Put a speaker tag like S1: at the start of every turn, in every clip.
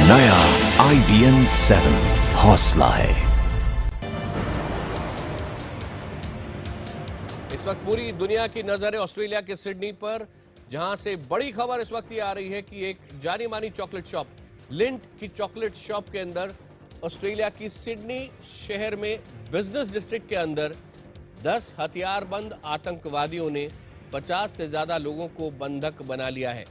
S1: नया IBM 7 हौसला है।
S2: इस वक्त पूरी दुनिया की नजर है ऑस्ट्रेलिया के सिडनी पर, जहां से बड़ी खबर इस वक्त ये आ रही है कि एक जानी मानी चॉकलेट शॉप, लिंट की चॉकलेट शॉप के अंदर, ऑस्ट्रेलिया की सिडनी शहर में बिजनेस डिस्ट्रिक्ट के अंदर 10 हथियारबंद आतंकवादियों ने 50 से ज्यादा लोगों को बंधक बना लिया है।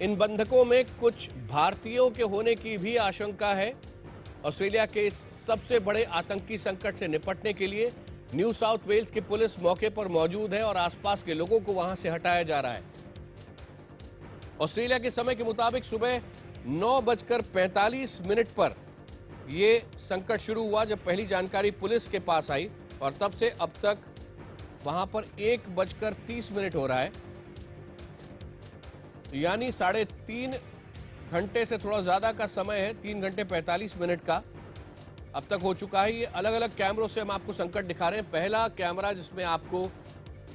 S2: इन बंधकों में कुछ भारतीयों के होने की भी आशंका है। ऑस्ट्रेलिया के इस सबसे बड़े आतंकी संकट से निपटने के लिए न्यू साउथ वेल्स की पुलिस मौके पर मौजूद है और आसपास के लोगों को वहां से हटाया जा रहा है। ऑस्ट्रेलिया के समय के मुताबिक सुबह 9:45 पर यह संकट शुरू हुआ, जब पहली जानकारी पुलिस के पास आई, और तब से अब तक वहां पर 1:30 हो रहा है, यानी 3.5 घंटे से थोड़ा ज्यादा का समय है। 3 घंटे 45 मिनट का अब तक हो चुका है। ये अलग अलग कैमरों से हम आपको संकट दिखा रहे हैं। पहला कैमरा जिसमें आपको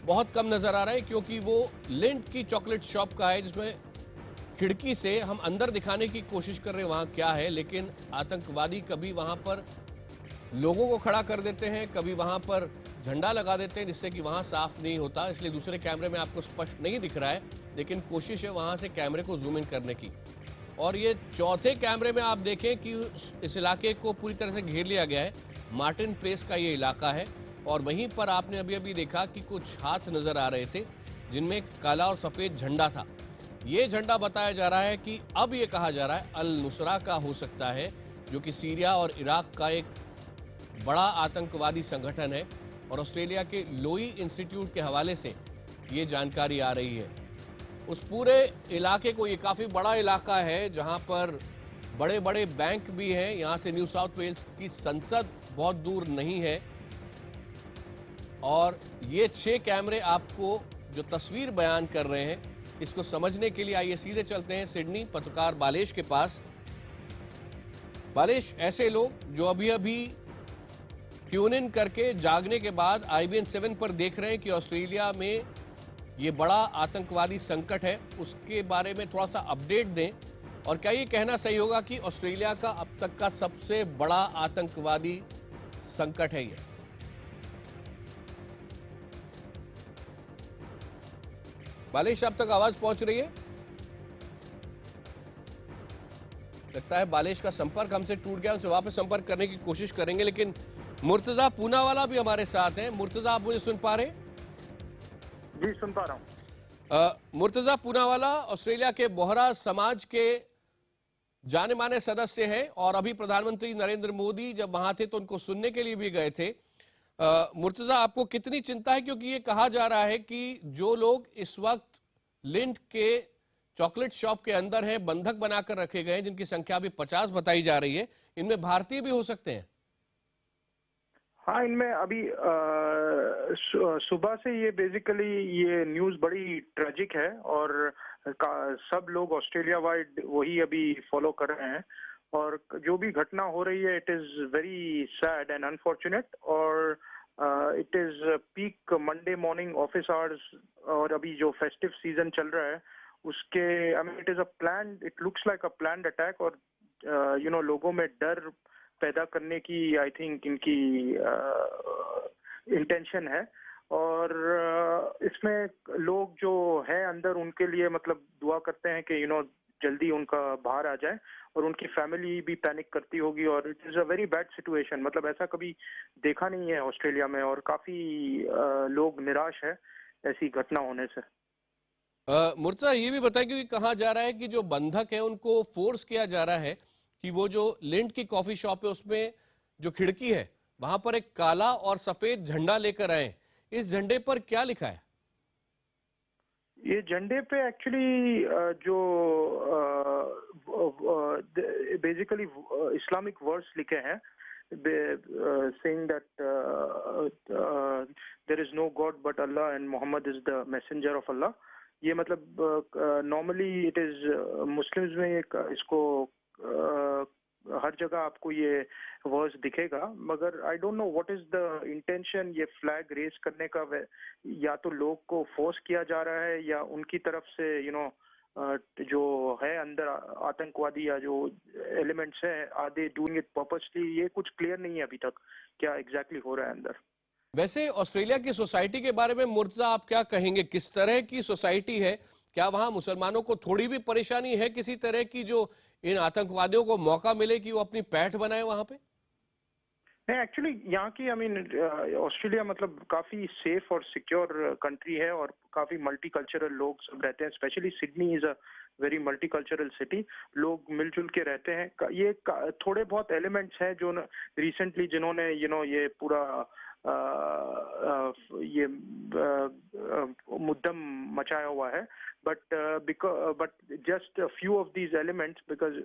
S2: बहुत कम नजर आ रहा है, क्योंकि वो लिंट की चॉकलेट शॉप का है, जिसमें खिड़की से हम अंदर दिखाने की कोशिश कर रहे हैं वहां क्या है, लेकिन आतंकवादी कभी वहां पर लोगों को खड़ा कर देते हैं, कभी वहां पर झंडा लगा देते हैं, जिससे कि वहां साफ नहीं होता, इसलिए दूसरे कैमरे में आपको स्पष्ट नहीं दिख रहा है, लेकिन कोशिश है वहां से कैमरे को जूम इन करने की। और ये चौथे कैमरे में आप देखें कि इस इलाके को पूरी तरह से घेर लिया गया है। मार्टिन प्लेस का ये इलाका है, और वहीं पर आपने अभी अभी देखा कि कुछ हाथ नजर आ रहे थे, जिनमें काला और सफेद झंडा था। ये झंडा बताया जा रहा है कि अब ये कहा जा रहा है अल नुसरा का हो सकता है, जो कि सीरिया और इराक का एक बड़ा आतंकवादी संगठन है। और ऑस्ट्रेलिया के लोई इंस्टीट्यूट के हवाले से ये जानकारी आ रही है। उस पूरे इलाके को, ये काफी बड़ा इलाका है जहां पर बड़े बड़े बैंक भी हैं। यहां से न्यू साउथ वेल्स की संसद बहुत दूर नहीं है। और ये 6 कैमरे आपको जो तस्वीर बयान कर रहे हैं, इसको समझने के लिए आइए सीधे चलते हैं सिडनी पत्रकार बालेश के पास। बालेश, ऐसे लोग जो अभी अभी ट्यून इन करके जागने के बाद IBM 7 पर देख रहे हैं कि ऑस्ट्रेलिया में ये बड़ा आतंकवादी संकट है, उसके बारे में थोड़ा सा अपडेट दें। और क्या ये कहना सही होगा कि ऑस्ट्रेलिया का अब तक का सबसे बड़ा आतंकवादी संकट है ये? बालेश, अब तक आवाज पहुंच रही है? लगता है बालेश का संपर्क हमसे टूट गया, उनसे वापस संपर्क करने की कोशिश करेंगे। लेकिन मुर्तजा पूनावाला भी हमारे साथ हैं। मुर्तजा, आप मुझे सुन पा रहे हैं?
S3: जी, सुन पा रहा हूं।
S2: मुर्तजा पूनावाला ऑस्ट्रेलिया के बोहरा समाज के जाने माने सदस्य हैं, और अभी प्रधानमंत्री नरेंद्र मोदी जब वहां थे तो उनको सुनने के लिए भी गए थे। मुर्तजा, आपको कितनी चिंता है, क्योंकि ये कहा जा रहा है कि जो लोग इस वक्त लिंट के चॉकलेट शॉप के अंदर हैं, बंधक बनाकर रखे गए हैं, जिनकी संख्या अभी 50 बताई जा रही है, इनमें भारतीय भी हो सकते हैं?
S3: हाँ, इनमें अभी सुबह से ये बेसिकली ये न्यूज़ बड़ी ट्रेजिक है, और सब लोग ऑस्ट्रेलिया वाइड वही अभी फॉलो कर रहे हैं। और जो भी घटना हो रही है, it is very sad and unfortunate. और it is peak Monday morning office hours, और अभी जो फेस्टिव सीजन चल रहा है उसके, I mean it is a planned, it looks like a planned attack. और लोगों में डर पैदा करने की आई थिंक इनकी इंटेंशन है। और इसमें लोग जो है अंदर, उनके लिए मतलब दुआ करते हैं कि जल्दी उनका बाहर आ जाए, और उनकी फैमिली भी पैनिक करती होगी। और it is a very bad situation, मतलब ऐसा कभी देखा नहीं है ऑस्ट्रेलिया में, और काफ़ी लोग निराश है ऐसी घटना होने से।
S2: मुर्तजा, ये भी बताएं, क्योंकि कहा जा रहा है कि जो बंधक है उनको फोर्स किया जा रहा है कि वो जो लिंट की कॉफी शॉप है उसमें जो खिड़की है वहां पर एक काला और सफेद झंडा लेकर आए। इस झंडे पर क्या लिखा है?
S3: ये झंडे पे एक्चुअली जो बेसिकली इस्लामिक वर्ड्स लिखे हैं, saying that there is no God but Allah and Muhammad is the messenger of Allah। ये मतलब नॉर्मली इट इज मुस्लिम्स में इसको हर जगह आपको ये वर्ड्स दिखेगा, मगर आई don't know what is the intention ये फ्लैग रेज करने का। या तो लोग को फोर्स किया जा रहा है, या उनकी तरफ से जो है अंदर आतंकवादी या जो एलिमेंट्स हैं, are they doing it purposely, ये कुछ क्लियर नहीं है अभी तक क्या एग्जैक्टली हो रहा है अंदर।
S2: वैसे ऑस्ट्रेलिया की सोसाइटी के बारे में मुर्तजा आप क्या कहेंगे, किस तरह की सोसाइटी है? क्या वहां मुसलमानों को थोड़ी भी परेशानी है किसी तरह की, जो इन आतंकवादियों को मौका मिले कि वो अपनी पैठ बनाए वहां पे?
S3: नहीं, एक्चुअली यहाँ की, आई मीन ऑस्ट्रेलिया मतलब काफी सेफ और सिक्योर कंट्री है और काफी मल्टीकल्चरल लोग सब रहते हैं। Specially Sydney is a very multicultural city, लोग मिलजुल के रहते हैं। ये थोड़े बहुत एलिमेंट्स हैं जो रिसेंटली जिन्होंने ये पूरा ये मुद्दम मचाया हुआ है, but just a few of these elements, because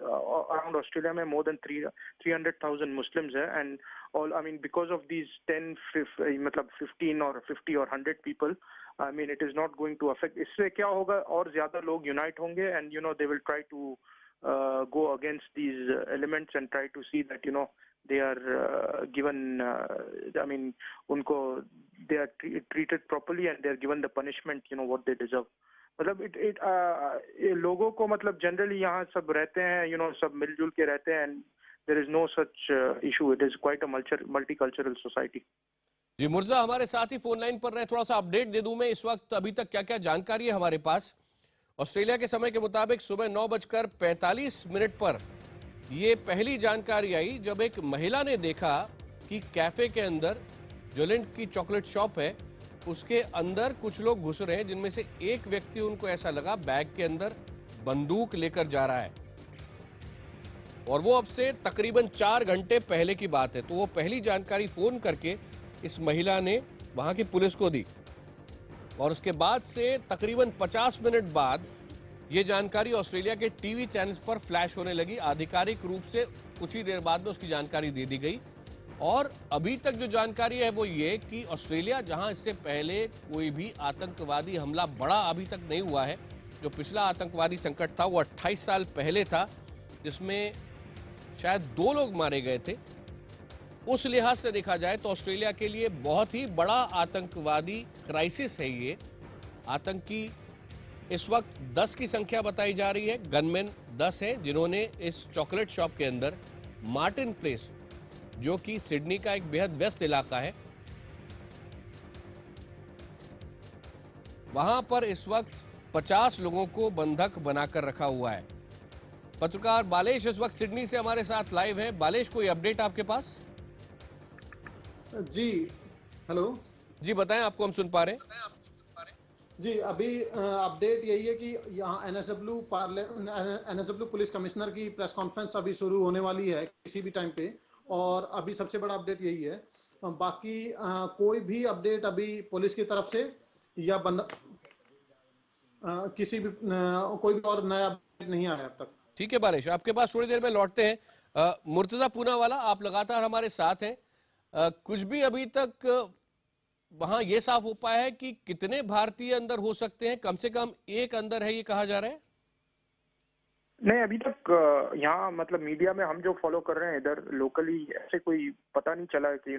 S3: around Australia में more than 300,000 Muslims है, and all, I mean, because of these 15 or 50 or 100 people, I mean, it is not going to affect. इससे क्या होगा, और ज्यादा लोग unite होंगे, and they will try to go against these elements and try to see that they are given, I mean, उनको they are treated properly and they are given the punishment what they deserve. मतलब लोगों को मतलब generally यहाँ सब रहते हैं, सब मिलजुल के रहते हैं, and there is no such issue. It is quite a multicultural society.
S2: जी मुर्जा हमारे साथ ही फोन लाइन पर रहे, थोड़ा सा अपडेट दे दूं मैं इस वक्त अभी तक क्या क्या जानकारी है हमारे पास। ऑस्ट्रेलिया के समय के मुताबिक सुबह 9:45 पर यह पहली जानकारी आई जब एक महिला ने देखा कि कैफे के अंदर, जो लिंट की चॉकलेट शॉप है, उसके अंदर कुछ लोग घुस रहे हैं, जिनमें से एक व्यक्ति, उनको ऐसा लगा, बैग के अंदर बंदूक लेकर जा रहा है। और वो अब से तकरीबन 4 घंटे पहले की बात है। तो वो पहली जानकारी फोन करके इस महिला ने वहां की पुलिस को दी, और उसके बाद से तकरीबन 50 मिनट बाद ये जानकारी ऑस्ट्रेलिया के टीवी चैनल्स पर फ्लैश होने लगी। आधिकारिक रूप से कुछ ही देर बाद में उसकी जानकारी दे दी गई। और अभी तक जो जानकारी है वो ये कि ऑस्ट्रेलिया, जहां इससे पहले कोई भी आतंकवादी हमला बड़ा अभी तक नहीं हुआ है, जो पिछला आतंकवादी संकट था वो 28 साल पहले था, जिसमें शायद 2 लोग मारे गए थे। उस लिहाज से देखा जाए तो ऑस्ट्रेलिया के लिए बहुत ही बड़ा आतंकवादी क्राइसिस है ये। आतंकी इस वक्त 10 की संख्या बताई जा रही है। गनमैन 10 हैं जिन्होंने इस चॉकलेट शॉप के अंदर, मार्टिन प्लेस, जो कि सिडनी का एक बेहद व्यस्त इलाका है, वहां पर इस वक्त 50 लोगों को बंधक बनाकर रखा हुआ है। पत्रकार बालेश इस वक्त सिडनी से हमारे साथ लाइव हैं। बालेश, कोई अपडेट आपके पास?
S4: जी हेलो
S2: जी बताएं, आपको हम सुन पा रहे हैं।
S4: जी, अभी अपडेट यही है कि यहाँ एनएसडब्ल्यू पुलिस कमिश्नर की प्रेस कॉन्फ्रेंस अभी शुरू होने वाली है किसी भी टाइम पे, और अभी सबसे बड़ा अपडेट यही है। बाकी कोई भी अपडेट अभी पुलिस की तरफ से या किसी भी कोई भी और नया अपडेट नहीं आया अब तक।
S2: ठीक है बालेश, आपके पास थोड़ी देर में लौटते हैं। मुर्तजा पूनावाला, आप लगातार हमारे साथ हैं। कुछ भी अभी तक वहां यह साफ हो पाया है कि कितने भारतीय अंदर हो सकते हैं? कम से कम एक अंदर है, ये कहा जा रहा है।
S3: नहीं, अभी तक यहाँ मतलब मीडिया में हम जो फॉलो कर रहे हैं इधर लोकली, ऐसे कोई पता नहीं चला कि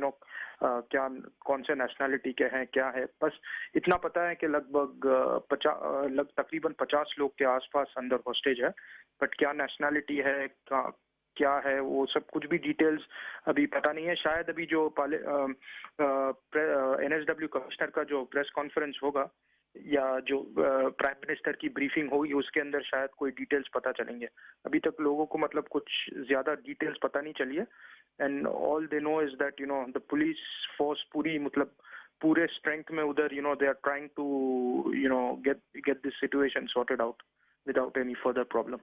S3: क्या कौन से नेशनैलिटी के हैं, क्या है। बस इतना पता है कि लगभग तकरीबन 50 लोग के आसपास अंदर हॉस्टेज है, बट क्या नेशनैलिटी है, क्या है, वो सब कुछ भी डिटेल्स अभी पता नहीं है। शायद अभी जो एनएसडब्ल्यू कमिश्नर का जो प्रेस कॉन्फ्रेंस होगा या जो प्राइम मिनिस्टर की ब्रीफिंग होगी, उसके अंदर शायद कोई डिटेल्स पता चलेंगे। अभी तक लोगों को मतलब कुछ ज्यादा डिटेल्स पता नहीं चली है, and all they know is that the police force पूरे स्ट्रेंथ में उधर they are trying to get this situation sorted out without any further problem.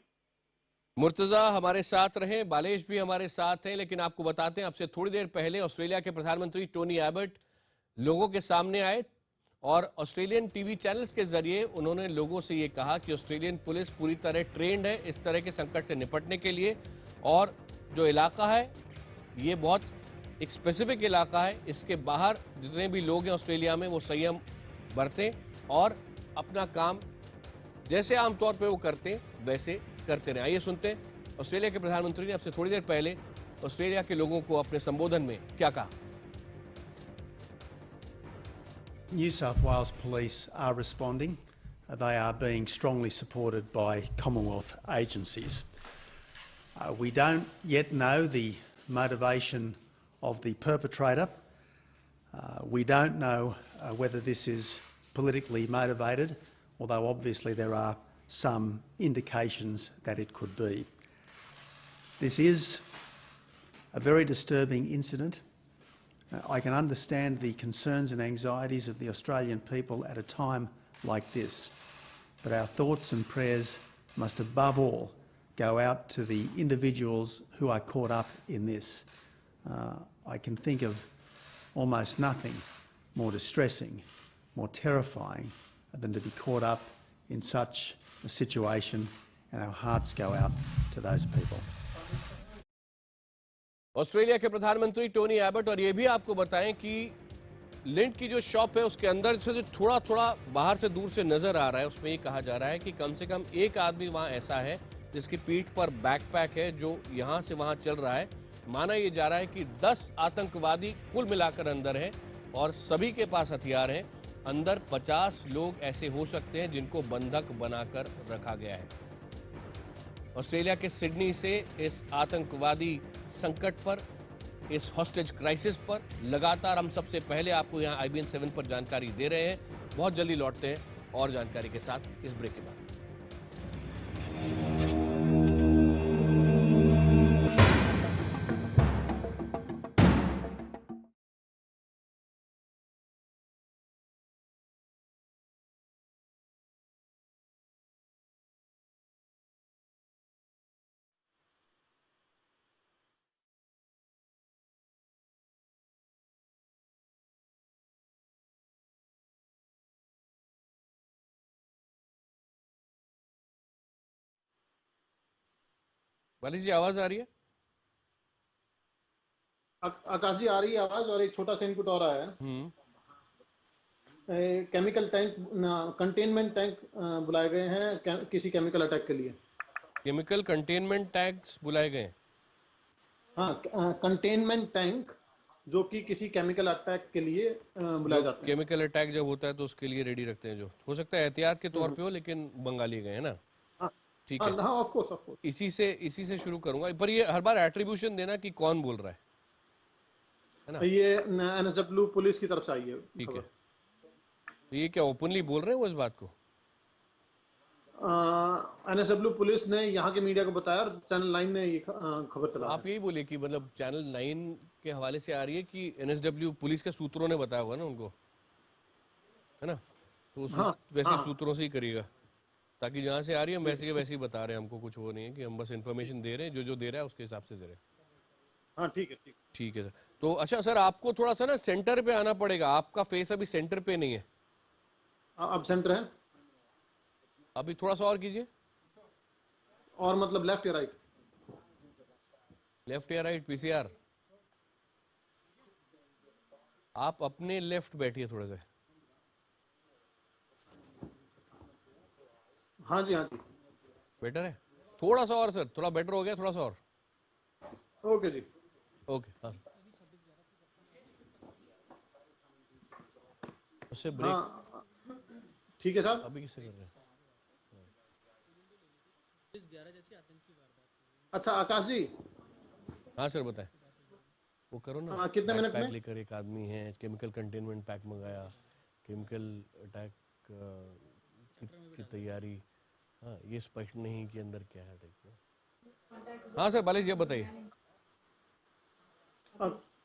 S2: Murtaza हमारे साथ रहे, बालेश भी हमारे साथ हैं, लेकिन आपको बताते हैं, अब से थोड़ी देर पहले ऑस्ट्रेलिया के प्रधानमंत्री टोनी एबट लोगों के सामने आए और ऑस्ट्रेलियन टीवी चैनल्स के जरिए उन्होंने लोगों से ये कहा कि ऑस्ट्रेलियन पुलिस पूरी तरह ट्रेंड है इस तरह के संकट से निपटने के लिए, और जो इलाका है ये बहुत एक स्पेसिफिक इलाका है, इसके बाहर जितने भी लोग हैं ऑस्ट्रेलिया में वो संयम बरतें और अपना काम जैसे आमतौर पर वो करते हैं वैसे करते रहे। आइए सुनते हैं ऑस्ट्रेलिया के प्रधानमंत्री ने अब से थोड़ी देर पहले ऑस्ट्रेलिया के लोगों को अपने संबोधन में क्या कहा।
S5: New South Wales Police are responding. They are being strongly supported by Commonwealth agencies. We don't yet know the motivation of the perpetrator. We don't know whether this is politically motivated, although obviously there are some indications that it could be. This is a very disturbing incident. I can understand the concerns and anxieties of the Australian people at a time like this, but our thoughts and prayers must above all go out to the individuals who are caught up in this. I can think of almost nothing more distressing, more terrifying than to be caught up in such a situation, and our hearts go out to those people.
S2: Australia के प्रधानमंत्री Tony Abbott, और ये भी आपको बताएं कि lint की जो शॉप है उसके अंदर से जो थोड़ा थोड़ा बाहर से दूर से नजर आ रहा है, उसमें ये कहा जा रहा है कि कम से कम एक आदमी वहां ऐसा है जिसकी पीठ पर बैकपैक है, जो यहां से वहां चल रहा है। माना यह जा रहा है कि 10 आतंकवादी कुल मिलाकर अंदर हैं और सभी के पास हथियार हैं। अंदर 50 लोग ऐसे हो सकते हैं जिनको बंधक बनाकर रखा गया है। ऑस्ट्रेलिया के सिडनी से इस आतंकवादी संकट पर, इस हॉस्टेज क्राइसिस पर लगातार हम सबसे पहले आपको यहां IBN 7 पर जानकारी दे रहे हैं। बहुत जल्दी लौटते हैं और जानकारी के साथ इस ब्रेक के बाद। वाली जी, आवाज आ रही है?
S4: आकाश जी, आ रही है आवाज, और एक छोटा सा इनपुट और आया है। केमिकल टैंक, कंटेनमेंट टैंक बुलाए गए हैं किसी केमिकल अटैक के लिए।
S2: केमिकल कंटेनमेंट टैंक्स बुलाए गए?
S4: हाँ, कंटेनमेंट टैंक जो कि किसी केमिकल अटैक के लिए बुलाए जाते हैं।
S2: केमिकल अटैक जब होता है तो उसके लिए रेडी रखते हैं, जो हो सकता है एहतियात के तौर पे हो, लेकिन मंगाली गए हैं ना। ठीक है,
S4: हाँ, ऑफ कोर्स।
S2: इसी से शुरू करूंगा, पर ये हर बार एट्रीब्यूशन देना कि कौन बोल रहा है ना।
S4: ये NSW पुलिस की तरफ से आई है।
S2: ठीक है, तो ये क्या ओपनली बोल रहे हैं वो इस बात को?
S4: NSW पुलिस ने यहाँ के मीडिया को बताया और चैनल 9 ने ये खबर चला।
S2: आप यही बोलिए कि मतलब चैनल 9 के हवाले से आ रही है कि NSW पुलिस के सूत्रों ने बताया होगा ना उनको, है ना? तो वैसे सूत्रों से ही करिएगा, ताकि जहां से आ रही है हम वैसे के वैसे ही बता रहे हैं। हमको कुछ वो नहीं है कि हम बस इन्फॉर्मेशन दे रहे हैं, जो दे रहा है उसके हिसाब से दे रहे हैं।
S4: हाँ, ठीक है
S2: सर। तो अच्छा सर, आपको थोड़ा सा ना सेंटर पे आना पड़ेगा, आपका फेस अभी सेंटर पे नहीं है।
S4: अब सेंटर है,
S2: अभी थोड़ा सा और कीजिए।
S4: और मतलब लेफ्ट या राइट?
S2: लेफ्ट या राइट PCR? आप अपने लेफ्ट बैठिए थोड़े से।
S4: हाँ जी।
S2: बेटर है? थोड़ा सा और सर, थोड़ा बेटर हो गया, थोड़ा सा और।
S4: ओके जी,
S2: ओके। हाँ, उससे ब्रेक।
S4: ठीक है साहब।
S2: अभी किससे कर रहे हैं?
S4: अच्छा आकाश जी।
S2: हाँ सर, बताएं। वो करो ना।
S4: कितने मिनट में?
S2: लेकर एक आदमी है, केमिकल कंटेनमेंट पैक मंगाया, केमिकल अटैक की तैयारी। हाँ, ये स्पष्ट नहीं कि अंदर क्या है। हाँ सर, बालिश जी बताइए।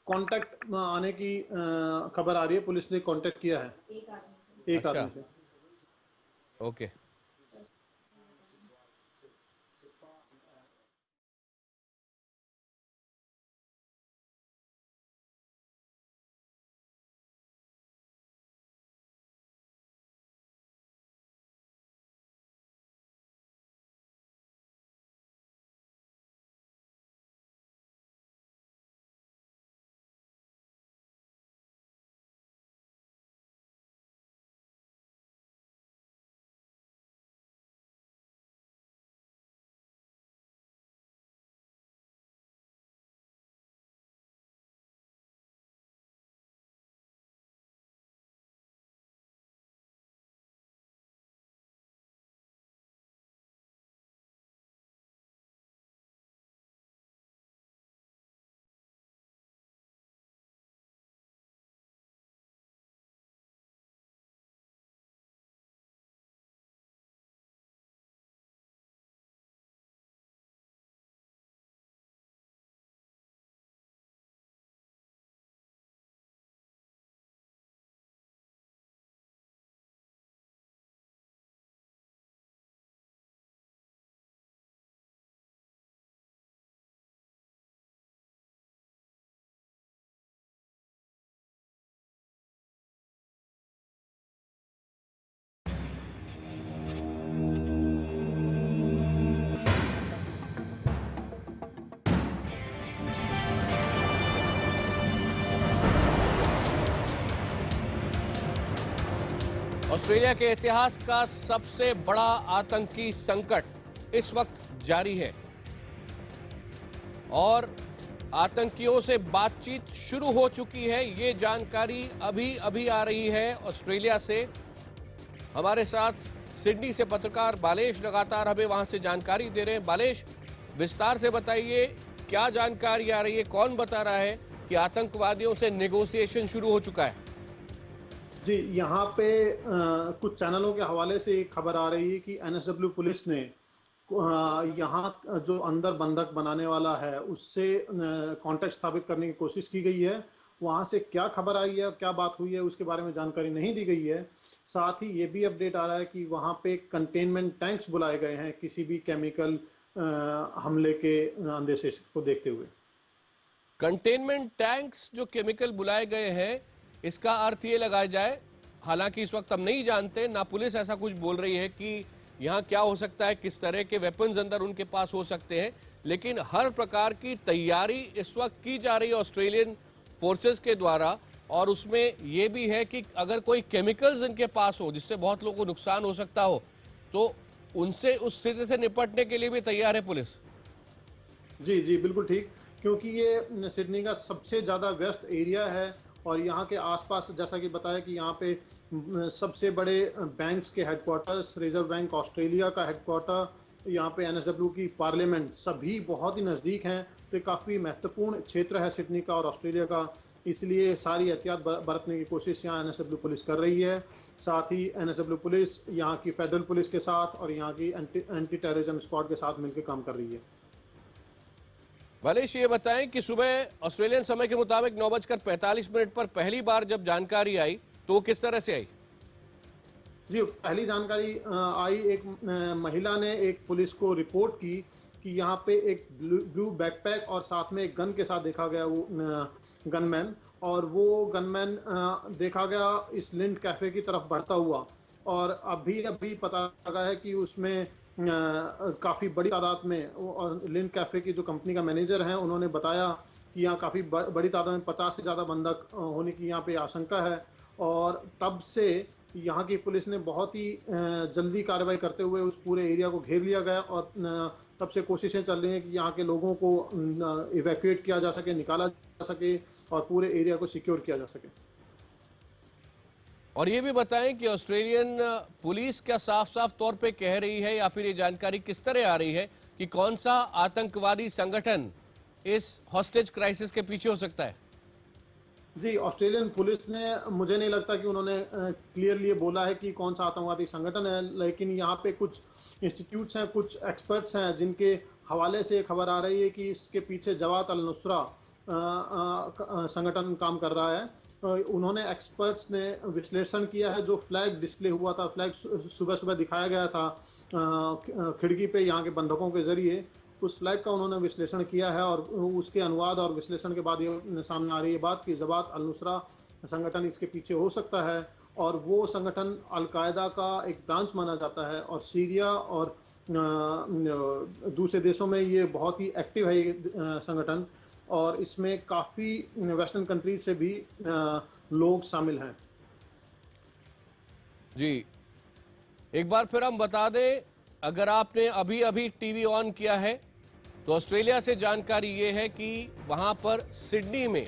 S4: कांटेक्ट आने की खबर आ रही है, पुलिस ने कांटेक्ट किया है एक आदमी से।
S2: ओके। ऑस्ट्रेलिया के इतिहास का सबसे बड़ा आतंकी संकट इस वक्त जारी है और आतंकियों से बातचीत शुरू हो चुकी है। ये जानकारी अभी अभी आ रही है ऑस्ट्रेलिया से। हमारे साथ सिडनी से पत्रकार बालेश लगातार हमें वहां से जानकारी दे रहे हैं। बालेश, विस्तार से बताइए, क्या जानकारी आ रही है? कौन बता रहा है कि आतंकवादियों से नेगोशिएशन शुरू हो चुका है?
S4: जी, यहाँ पे कुछ चैनलों के हवाले से एक खबर आ रही है कि एनएसडब्ल्यू पुलिस ने यहाँ जो अंदर बंधक बनाने वाला है उससे कांटेक्ट स्थापित करने की कोशिश की गई है। वहाँ से क्या खबर आई है, क्या बात हुई है, उसके बारे में जानकारी नहीं दी गई है। साथ ही ये भी अपडेट आ रहा है कि वहाँ पे कंटेनमेंट टैंक्स बुलाए गए हैं किसी भी केमिकल हमले के अंदेशे को देखते हुए।
S2: कंटेनमेंट टैंक्स जो केमिकल बुलाए गए हैं, इसका अर्थ ये लगाया जाए, हालांकि इस वक्त हम नहीं जानते, ना पुलिस ऐसा कुछ बोल रही है कि यहाँ क्या हो सकता है, किस तरह के वेपन्स अंदर उनके पास हो सकते हैं, लेकिन हर प्रकार की तैयारी इस वक्त की जा रही है ऑस्ट्रेलियन फोर्सेस के द्वारा। और उसमें यह भी है कि अगर कोई केमिकल्स इनके पास हो जिससे बहुत लोगों को नुकसान हो सकता हो, तो उनसे उस स्थिति से निपटने के लिए भी तैयार है पुलिस।
S4: जी जी, बिल्कुल ठीक, क्योंकि ये सिडनी का सबसे ज्यादा व्यस्त एरिया है और यहाँ के आसपास, जैसा कि बताया कि यहाँ पे सबसे बड़े बैंक्स के हेडक्वार्टर्स, रिजर्व बैंक ऑस्ट्रेलिया का हेडक्वार्टर, यहाँ पे एनएसडब्ल्यू की पार्लियामेंट, सभी बहुत ही नज़दीक हैं। तो काफ़ी महत्वपूर्ण क्षेत्र है सिडनी का और ऑस्ट्रेलिया का, इसलिए सारी एहतियात बरतने की कोशिश यहाँ एनएसडब्ल्यू पुलिस कर रही है। साथ ही एनएसडब्ल्यू पुलिस यहाँ की फेडरल पुलिस के साथ और यहाँ की एंटी टेररिज्म स्क्वाड के साथ मिलकर काम कर रही है।
S2: बालेश, ये बताएं कि सुबह ऑस्ट्रेलियन समय के मुताबिक 9:45 पर पहली बार जब जानकारी आई तो किस तरह से आई?
S4: जी, पहली जानकारी आई, एक महिला ने एक पुलिस को रिपोर्ट की कि यहाँ पे एक ब्लू बैकपैक और साथ में एक गन के साथ देखा गया वो गनमैन, और वो गनमैन देखा गया इस लिंट कैफे की तरफ बढ़ता हुआ। और अभी पता लगा है कि उसमें काफ़ी बड़ी तादाद में, और लिंट कैफे की जो कंपनी का मैनेजर है उन्होंने बताया कि यहाँ काफ़ी बड़ी तादाद में 50 से ज़्यादा बंधक होने की यहाँ पे आशंका है। और तब से यहाँ की पुलिस ने बहुत ही जल्दी कार्रवाई करते हुए उस पूरे एरिया को घेर लिया गया और तब से कोशिशें चल रही हैं कि यहाँ के लोगों को इवैक्यूएट किया जा सके, निकाला जा सके और पूरे एरिया को सिक्योर किया जा सके।
S2: और ये भी बताएं कि ऑस्ट्रेलियन पुलिस क्या साफ साफ तौर पे कह रही है या फिर ये जानकारी किस तरह आ रही है कि कौन सा आतंकवादी संगठन इस हॉस्टेज क्राइसिस के पीछे हो सकता है?
S4: जी, ऑस्ट्रेलियन पुलिस ने, मुझे नहीं लगता कि उन्होंने क्लियरली बोला है कि कौन सा आतंकवादी संगठन है, लेकिन यहाँ पे कुछ इंस्टीट्यूट्स हैं, कुछ एक्सपर्ट्स हैं जिनके हवाले से खबर आ रही है कि इसके पीछे जवात अल नुसरा संगठन काम कर रहा है। उन्होंने, एक्सपर्ट्स ने विश्लेषण किया है, जो फ्लैग डिस्प्ले हुआ था, फ्लैग सुबह सुबह दिखाया गया था खिड़की पे यहाँ के बंधकों के जरिए, उस फ्लैग का उन्होंने विश्लेषण किया है और उसके अनुवाद और विश्लेषण के बाद ये सामने आ रही है बात कि जवात अल नुसरा संगठन इसके पीछे हो सकता है। और वो संगठन अल-कायदा का एक ब्रांच माना जाता है और सीरिया और दूसरे देशों में ये बहुत ही एक्टिव है ये संगठन, और इसमें काफ़ी वेस्टर्न कंट्रीज से भी लोग शामिल हैं।
S2: जी, एक बार फिर हम बता दें, अगर आपने अभी अभी टीवी ऑन किया है तो ऑस्ट्रेलिया से जानकारी ये है कि वहां पर सिडनी में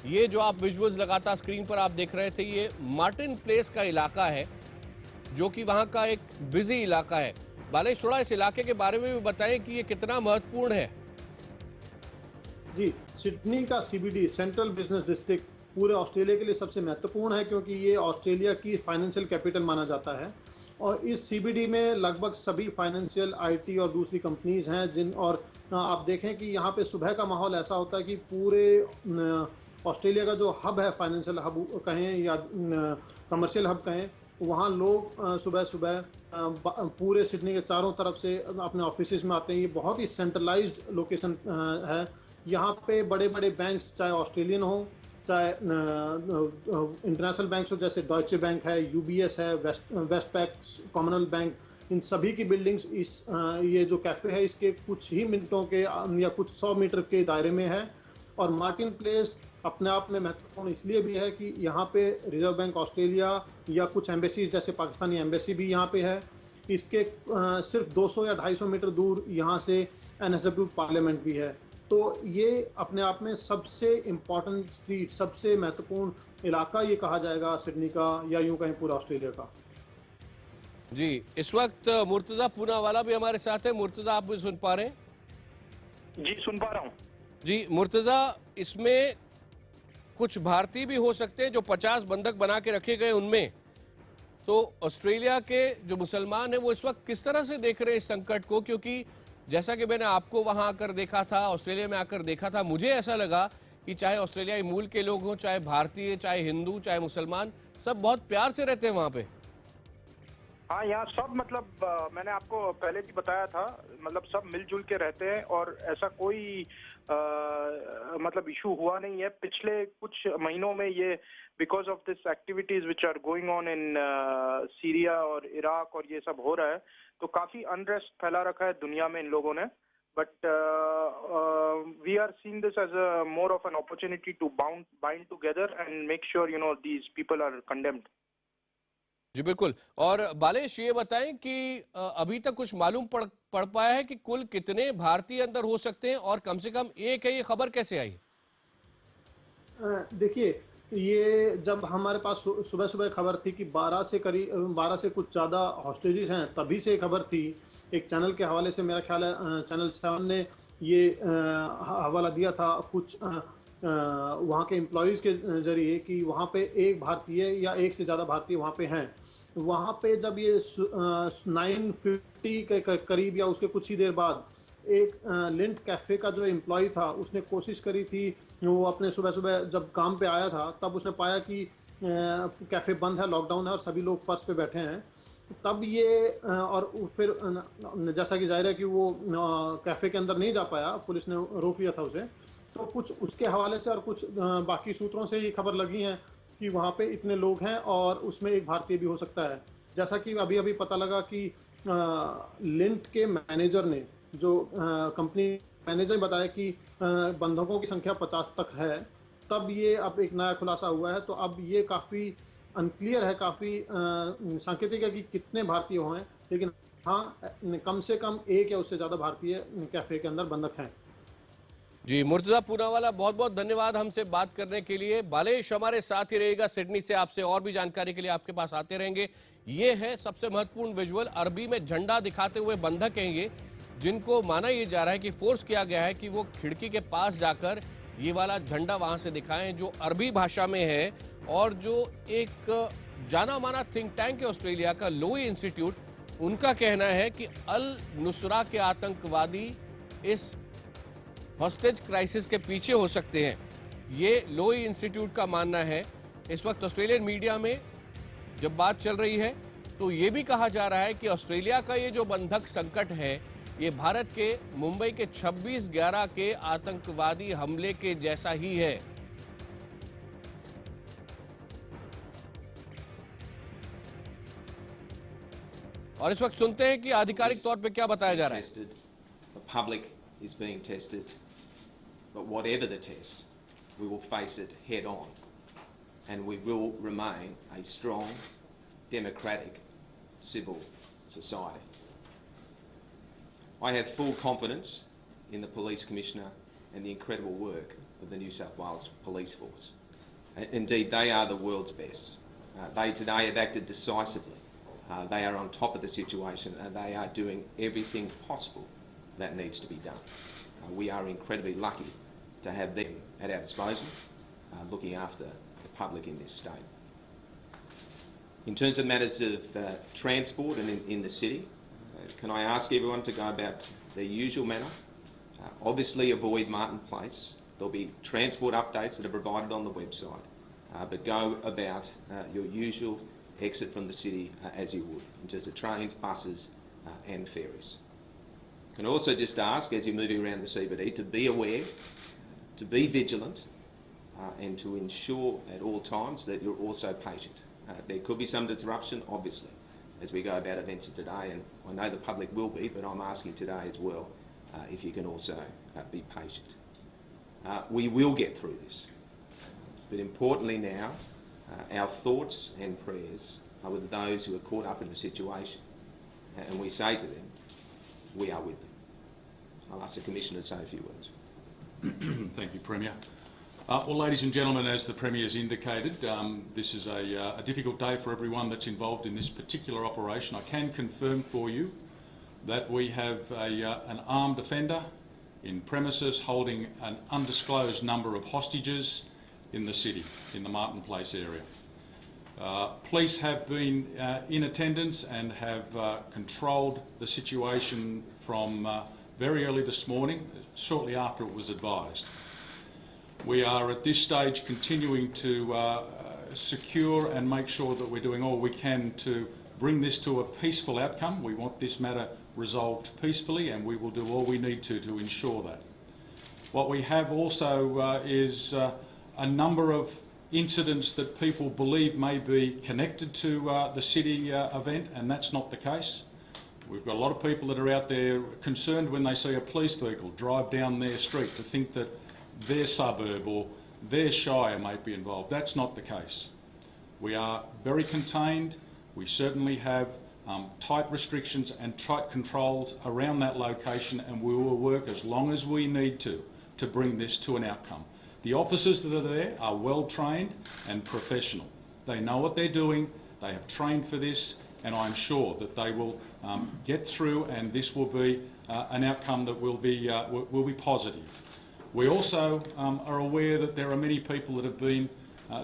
S2: ये जो आप विजुअल्स लगातार स्क्रीन पर आप देख रहे थे, ये मार्टिन प्लेस का इलाका है जो कि वहां का एक बिजी इलाका है। बालेश, थोड़ा इस इलाके के बारे में भी बताएं कि ये कितना महत्वपूर्ण है।
S4: जी, सिडनी का सीबीडी, सेंट्रल बिजनेस डिस्ट्रिक्ट, पूरे ऑस्ट्रेलिया के लिए सबसे महत्वपूर्ण है क्योंकि ये ऑस्ट्रेलिया की फाइनेंशियल कैपिटल माना जाता है। और इस सीबीडी में लगभग सभी फाइनेंशियल, आईटी और दूसरी कंपनीज हैं और आप देखें कि यहाँ पे सुबह का माहौल ऐसा होता है कि पूरे ऑस्ट्रेलिया का जो हब है, फाइनेंशियल हब कहें या कमर्शियल हब कहें, वहाँ लोग सुबह सुबह पूरे सिडनी के चारों तरफ से अपने ऑफिस में आते हैं। ये बहुत ही सेंट्रलाइज्ड लोकेशन है। यहाँ पे बड़े बड़े बैंक्स, चाहे ऑस्ट्रेलियन हो चाहे इंटरनेशनल बैंक्स हो, जैसे डॉयचे बैंक है, यूबीएस है, वेस्टपैक, कॉमनवेल्थ बैंक, इन सभी की बिल्डिंग्स इस ये जो कैफे है इसके कुछ ही मिनटों के या कुछ 100 मीटर के दायरे में है। और मार्टिन प्लेस अपने आप में महत्वपूर्ण इसलिए भी है कि यहाँ पे रिजर्व बैंक ऑस्ट्रेलिया या कुछ एम्बेसी जैसे पाकिस्तानी एम्बेसी भी यहाँ पे है। इसके सिर्फ 200 या 250 मीटर दूर यहाँ से एनएसडब्ल्यू पार्लियामेंट भी है। तो ये अपने आप में सबसे इम्पोर्टेंट स्ट्रीट, सबसे महत्वपूर्ण इलाका ये कहा जाएगा सिडनी का, या यूं कहें पूरा ऑस्ट्रेलिया का।
S2: जी, इस वक्त मुर्तजा पूनावाला भी हमारे साथ है। मुर्तजा, आप भी सुन पा रहे हैं?
S3: जी सुन पा रहा हूँ।
S2: जी मुर्तजा, इसमें कुछ भारतीय भी हो सकते हैं जो 50 बंधक बना के रखे गए उनमें। तो ऑस्ट्रेलिया के जो मुसलमान हैं वो इस वक्त किस तरह से देख रहे हैं इस संकट को? क्योंकि जैसा कि मैंने आपको वहां आकर देखा था, ऑस्ट्रेलिया में आकर देखा था, मुझे ऐसा लगा कि चाहे ऑस्ट्रेलियाई मूल के लोग हों, चाहे भारतीय, चाहे हिंदू, चाहे मुसलमान, सब बहुत प्यार से रहते हैं वहां पे।
S3: हाँ, यहाँ सब मतलब मैंने आपको पहले भी बताया था, मतलब सब मिलजुल के रहते हैं और ऐसा कोई मतलब इशू हुआ नहीं है पिछले कुछ महीनों में। ये because of this activities which are going on in Syria और इराक और ये सब हो रहा है, तो काफी अनरेस्ट फैला रखा है दुनिया में इन लोगों ने। But we are seeing this as a more of an opportunity to bind together and make sure these people are condemned.
S2: जी बिल्कुल। और बालेश, ये बताएं कि अभी तक कुछ मालूम पड़ पाया है कि कुल कितने भारतीय अंदर हो सकते हैं, और कम से कम एक है, ये खबर कैसे आई?
S4: देखिए, ये जब हमारे पास सुबह सुबह खबर थी कि 12 से कुछ ज़्यादा हॉस्टेजेस हैं, तभी से खबर थी। एक चैनल के हवाले से, मेरा ख्याल है चैनल 7 ने ये हवाला दिया था कुछ वहाँ के एम्प्लॉयज़ के जरिए कि वहाँ पे एक भारतीय या एक से ज़्यादा भारतीय वहाँ पे हैं। वहाँ पे जब ये 9:50 के करीब या उसके कुछ ही देर बाद एक लिंट कैफे का जो एम्प्लॉय था, उसने कोशिश करी थी, वो अपने सुबह सुबह जब काम पे आया था तब उसने पाया कि कैफे बंद है, लॉकडाउन है और सभी लोग फर्श पे बैठे हैं। तब ये और फिर जैसा कि जाहिर है कि वो कैफे के अंदर नहीं जा पाया, पुलिस ने रोक लिया था उसे। तो कुछ उसके हवाले से और कुछ बाकी सूत्रों से ये खबर लगी है कि वहाँ पे इतने लोग हैं और उसमें एक भारतीय भी हो सकता है। जैसा कि अभी अभी पता लगा कि लिंट के मैनेजर ने, जो कंपनी मैनेजर ने बताया कि बंधकों की संख्या 50 तक है। तब ये अब एक नया खुलासा हुआ है, तो अब ये काफ़ी अनक्लियर है, काफ़ी सांकेतिक है कि कितने भारतीय हैं, लेकिन हाँ, कम से कम एक या उससे ज़्यादा भारतीय कैफे के अंदर बंधक हैं।
S2: जी मुर्तजा पूनावाला, बहुत बहुत धन्यवाद हमसे बात करने के लिए। बालेश हमारे साथ ही रहेगा सिडनी से, आपसे और भी जानकारी के लिए आपके पास आते रहेंगे। ये है सबसे महत्वपूर्ण विजुअल, अरबी में झंडा दिखाते हुए बंधक हैं ये, जिनको माना यह जा रहा है कि फोर्स किया गया है कि वो खिड़की के पास जाकर ये वाला झंडा वहां से दिखाएं जो अरबी भाषा में है। और जो एक जाना माना थिंक टैंक है ऑस्ट्रेलिया का, लोई इंस्टीट्यूट, उनका कहना है कि अल नुसरा के आतंकवादी इस हॉस्टेज क्राइसिस के पीछे हो सकते हैं, ये लोई इंस्टीट्यूट का मानना है। इस वक्त ऑस्ट्रेलियन मीडिया में जब बात चल रही है तो ये भी कहा जा रहा है कि ऑस्ट्रेलिया का ये जो बंधक संकट है, ये भारत के मुंबई के 26/11 के आतंकवादी हमले के जैसा ही है। और इस वक्त सुनते हैं कि आधिकारिक तौर पे क्या बताया जा रहा है।
S6: The public is being tested, but whatever the test, we will face it head on, and we will remain a strong, democratic, civil society. I have full confidence in the Police Commissioner and the incredible work of the New South Wales Police Force. Indeed, they are the world's best. They today have acted decisively. They are on top of the situation and they are doing everything possible that needs to be done. We are incredibly lucky to have them at our disposal, looking after the public in this state. In terms of matters of transport and in the city, can I ask everyone to go about their usual manner? Obviously avoid Martin Place. There'll be transport updates that are provided on the website, but go about your usual exit from the city as you would, in terms of trains, buses and ferries. Can also just ask, as you're moving around the CBD, to be aware, to be vigilant, and to ensure at all times that you're also patient. There could be some disruption, obviously, as we go about events today, and I know the public will be, but I'm asking today as well if you can also be patient. We will get through this. But importantly now, our thoughts and prayers are with those who are caught up in the situation. And we say to them, we are with them. I'll ask the Commissioner to say a few words.
S7: Thank you, Premier. Well, ladies and gentlemen, as the Premier has indicated, this is a difficult day for everyone that's involved in this particular operation. I can confirm for you that we have an armed offender in premises holding an undisclosed number of hostages in the city, in the Martin Place area. Police have been in attendance and have controlled the situation from very early this morning, shortly after it was advised. We are at this stage continuing to secure and make sure that we're doing all we can to bring this to a peaceful outcome. We want this matter resolved peacefully, and we will do all we need to ensure that. What we have also is a number of incidents that people believe may be connected to the city event, and that's not the case. We've got a lot of people that are out there concerned when they see a police vehicle drive down their street to think that their suburb or their shire might be involved. That's not the case. We are very contained. We certainly have tight restrictions and tight controls around that location, and we will work as long as we need to bring this to an outcome. The officers that are there are well trained and professional. They know what they're doing, they have trained for this, and I'm sure that they will get through, and this will be an outcome that will be positive. We also are aware that there are many people that have been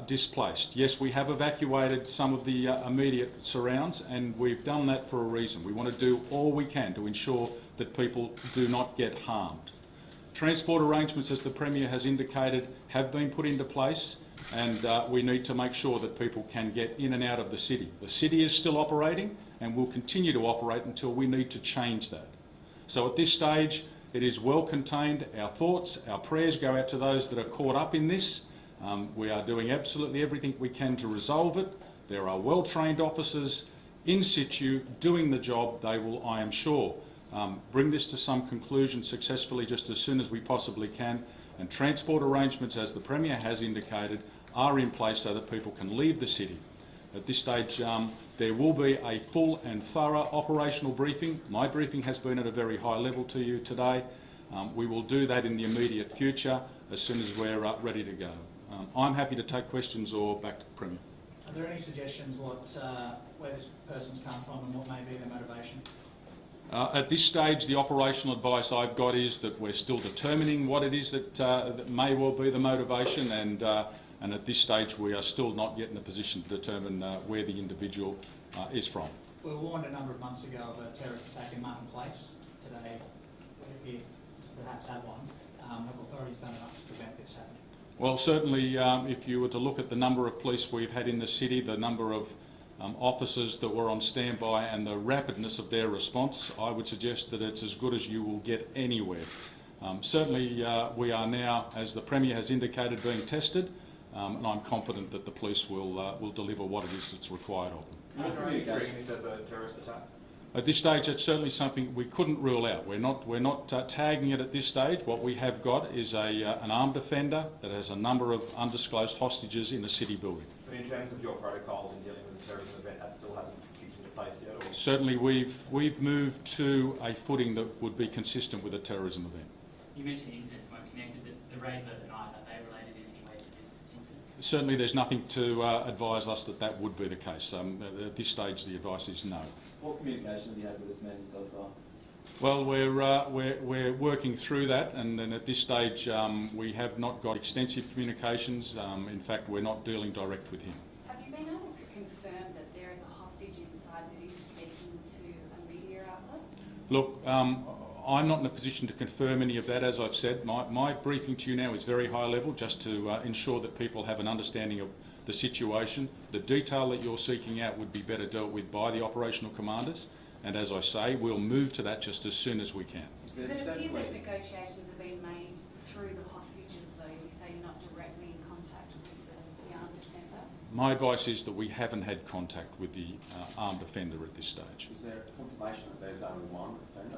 S7: displaced. Yes, we have evacuated some of the immediate surrounds, and we've done that for a reason. We want to do all we can to ensure that people do not get harmed. Transport arrangements, as the Premier has indicated, have been put into place, and we need to make sure that people can get in and out of the city. The city is still operating and will continue to operate until we need to change that. So at this stage, it is well contained. Our thoughts, our prayers go out to those that are caught up in this. We are doing absolutely everything we can to resolve it. There are well-trained officers in situ doing the job. They will, I am sure, bring this to some conclusion successfully just as soon as we possibly can. And transport arrangements, as the Premier has indicated, are in place so that people can leave the city. At this stage, there will be a full and thorough operational briefing. My briefing has been at a very high level to you today. We will do that in the immediate future as soon as we're ready to go. I'm happy to take questions or back to the Premier.
S8: Are there any suggestions where this person's come from and what may be their motivation?
S7: At this stage, the operational advice I've got is that we're still determining what it is that may well be the motivation, and at this stage we are still not yet in a position to determine where the individual is from.
S8: We were warned a number of months ago of a terrorist attack in Martin Place. Today we perhaps have one. Have authorities done enough to prevent this happening?
S7: Well, certainly if you were to look at the number of police we've had in the city, the number of officers that were on standby and the rapidness of their response, I would suggest that it's as good as you will get anywhere. Certainly we are now, as the Premier has indicated, being tested, and I'm confident that the police will deliver what it is that's required of them.
S9: Is there any indication there's a terrorist attack?
S7: At this stage, it's certainly something we couldn't rule out. We're not tagging it at this stage. What we have got is an armed offender that has a number of undisclosed hostages in a city building.
S9: But in terms of your protocols in dealing with a terrorism event, that still hasn't kicked into place yet? Or?
S7: Certainly, we've moved to a footing that would be consistent with a terrorism event.
S10: You mentioned incidents weren't connected, but the raid overnight, are they related in any way to this incident?
S7: Certainly, there's nothing to advise us that that would be the case. At this stage, the advice is no.
S11: What communication have you had with this man so far?
S7: Well, we're working through that, and at this stage we have not got extensive communications. In fact, we're not dealing direct with him.
S12: Have you been able to confirm that there is a hostage inside that he's speaking to a media outlet?
S7: Look, I'm not in a position to confirm any of that. As I've said, my briefing to you now is very high level, just to ensure that people have an understanding of the situation. The detail that you're seeking out would be better dealt with by the operational commanders, and as I say, we'll move to that just as soon as we can.
S12: But it appears that negotiations have been made through the hostages, though. You say you're not directly in contact with the armed offender?
S7: My advice is that we haven't had contact with the armed offender at this stage.
S11: Is there confirmation that there's only one offender?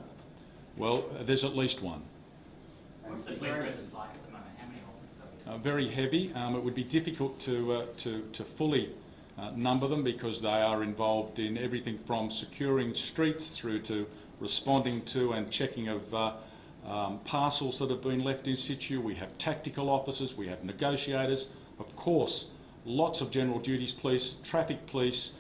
S7: Well, there's at least one.
S10: What's the police presence like at the moment? How many officers are we
S7: very heavy. It would be difficult to fully number them because they are involved in everything from securing streets through to responding to and checking of parcels that have been left in situ. We have tactical officers, we have negotiators, of course, lots of general duties police, traffic police.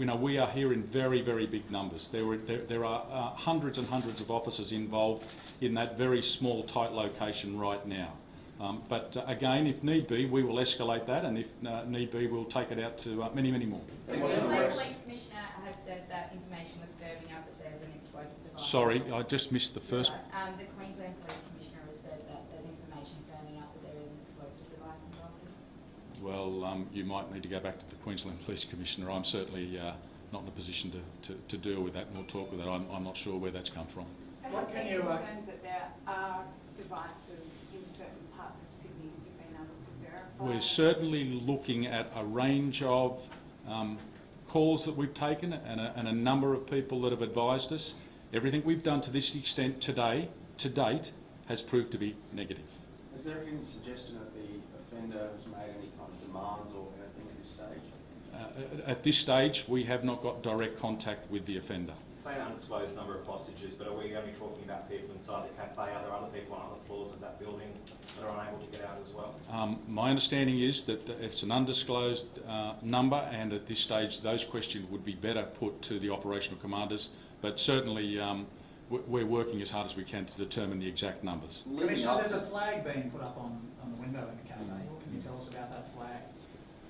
S7: We are here in very, very big numbers. There are hundreds and hundreds of officers involved in that very small, tight location right now. But again, if need be, we will escalate that, and if need be, we'll take it out to many, many more.
S13: The Police Commissioner has said that information was firming up that there was an explosive device.
S7: Sorry, I just missed the first.
S13: The Queensland Police Commissioner has said that there's information firming up that there is an explosive device involved.
S7: Well, you might need to go back to the Queensland Police Commissioner. I'm certainly not in a position to deal with that nor talk with that. I'm not sure where that's come from.
S12: What can you concerns that there are devices in certain parts of Sydney you've been able to verify?
S7: We're certainly looking at a range of calls that we've taken and a number of people that have advised us. Everything we've done to this extent to date, has proved to be negative.
S11: Has there been suggestion that the offender has made any kind of demands or anything at this stage?
S7: At this stage, we have not got direct contact with the offender.
S9: You say an undisclosed number of hostages, but are we only talking about people inside the cafe? Are there other people on other floors of that building that are unable to get out as well?
S7: My understanding is that it's an undisclosed number, and at this stage those questions would be better put to the operational commanders, but certainly we're working as hard as we can to determine the exact numbers.
S8: Commissioner, there's a flag being put up on the window in the cafe. Can you tell us about that flag?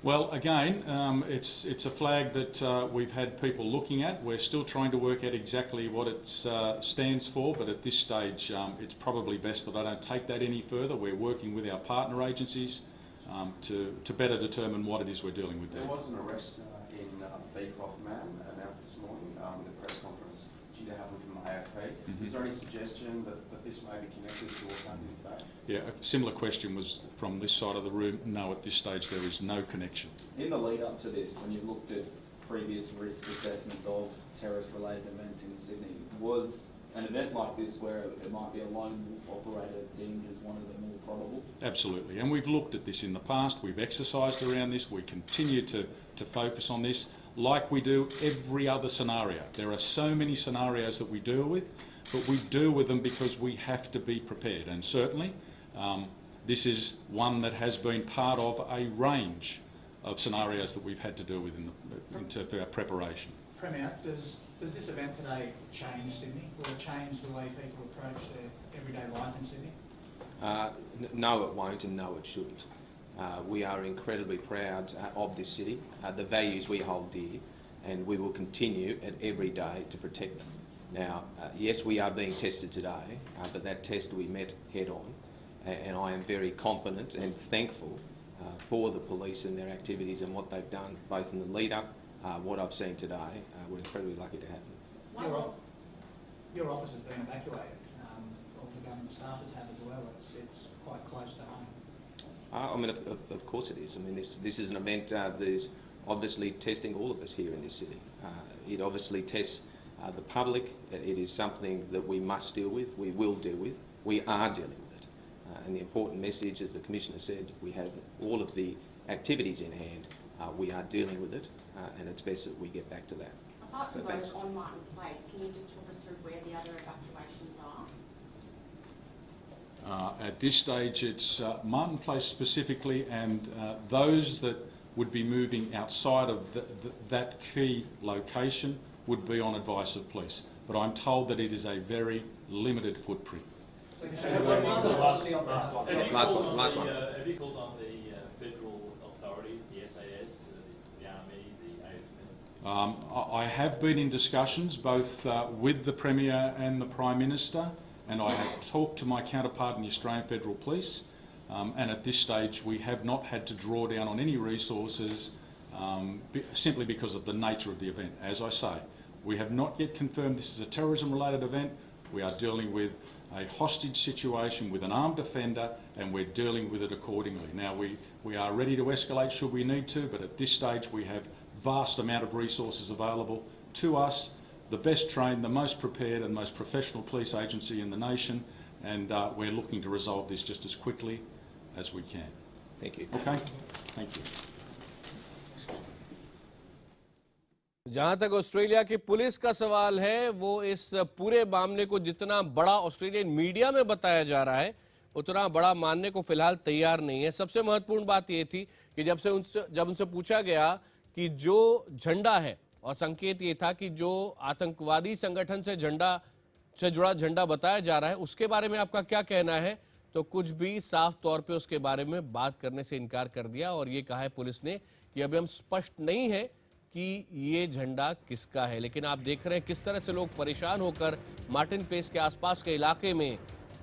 S7: Well, again, it's a flag that we've had people looking at. We're still trying to work out exactly what it stands for, but at this stage it's probably best that I don't take that any further. We're working with our partner agencies to better determine what it is we're dealing with there.
S11: There was an arrest in Beecroft, Madam, announced this morning with a press conference due to happen from the AFP. Is there any suggestion that this may be connected to what's happening today?
S7: Yeah, a similar question was from this side of the room. No, at this stage there is no connection.
S14: In the lead up to this, when you looked at previous risk assessments of terrorist-related events in Sydney, was an event like this where it might be a lone wolf operator deemed as one of the more probable?
S7: Absolutely, and we've looked at this in the past. We've exercised around this. We continue to focus on this like we do every other scenario. There are so many scenarios that we deal with, but we deal with them because we have to be prepared, and certainly this is one that has been part of a range of scenarios that we've had to deal with in terms of our preparation.
S8: Premier, does this event today change Sydney? Will it change the way people approach their everyday life in Sydney?
S6: No, it won't, and no, it shouldn't. We are incredibly proud of this city, the values we hold dear, and we will continue at every day to protect them. Now, yes, we are being tested today, but that test we met head on, and I am very confident and thankful for the police and their activities and what they've done, both in the lead up, what I've seen today. We're incredibly lucky to have them.
S8: Your office has been evacuated. All the government staffers have as well. It's quite close to home.
S6: I mean, of course it is. I mean, this is an event that is obviously testing all of us here in this city. It obviously tests the public. It is something that we must deal with, we will deal with, we are dealing with it. And the important message, as the Commissioner said, we have all of the activities in hand, we are dealing with it, and it's best that we get back to that.
S12: Apart from those on Martin Place, can you just talk us through where the other evacuations are?
S7: At this stage it's Martin Place specifically, and those that would be moving outside of that key location would be on advice of police. But I'm told that it is a very limited footprint.
S9: Last one.
S15: Have you called on the federal authorities, the SAS, the Army, the AFP?
S7: I have been in discussions both with the Premier and the Prime Minister, and I have talked to my counterpart in the Australian Federal Police, and at this stage we have not had to draw down on any resources simply because of the nature of the event. As I say, we have not yet confirmed this is a terrorism-related event. We are dealing with a hostage situation with an armed offender, and we're dealing with it accordingly. Now, we are ready to escalate should we need to, but at this stage we have vast amount of resources available to us, the best trained, the most prepared and most professional police agency in the nation, and we're looking to resolve this just as quickly as we can.
S6: Thank you.
S7: Okay. Thank you.
S2: जहां तक Australia की police का सवाल है, वो इस पूरे मामले को जितना बड़ा ऑस्ट्रेलियन मीडिया में बताया जा रहा है, उतना बड़ा मानने को फिलहाल तैयार नहीं है। सबसे महत्वपूर्ण बात यह थी कि जब उनसे पूछा गया कि जो झंडा है, और संकेत ये था कि जो आतंकवादी संगठन से जुड़ा झंडा बताया जा रहा है, उसके बारे में आपका क्या कहना है, तो कुछ भी साफ तौर पे उसके बारे में बात करने से इनकार कर दिया और ये कहा है पुलिस ने कि अभी हम स्पष्ट नहीं है कि ये झंडा किसका है। लेकिन आप देख रहे हैं किस तरह से लोग परेशान होकर मार्टिन प्लेस के आसपास के इलाके में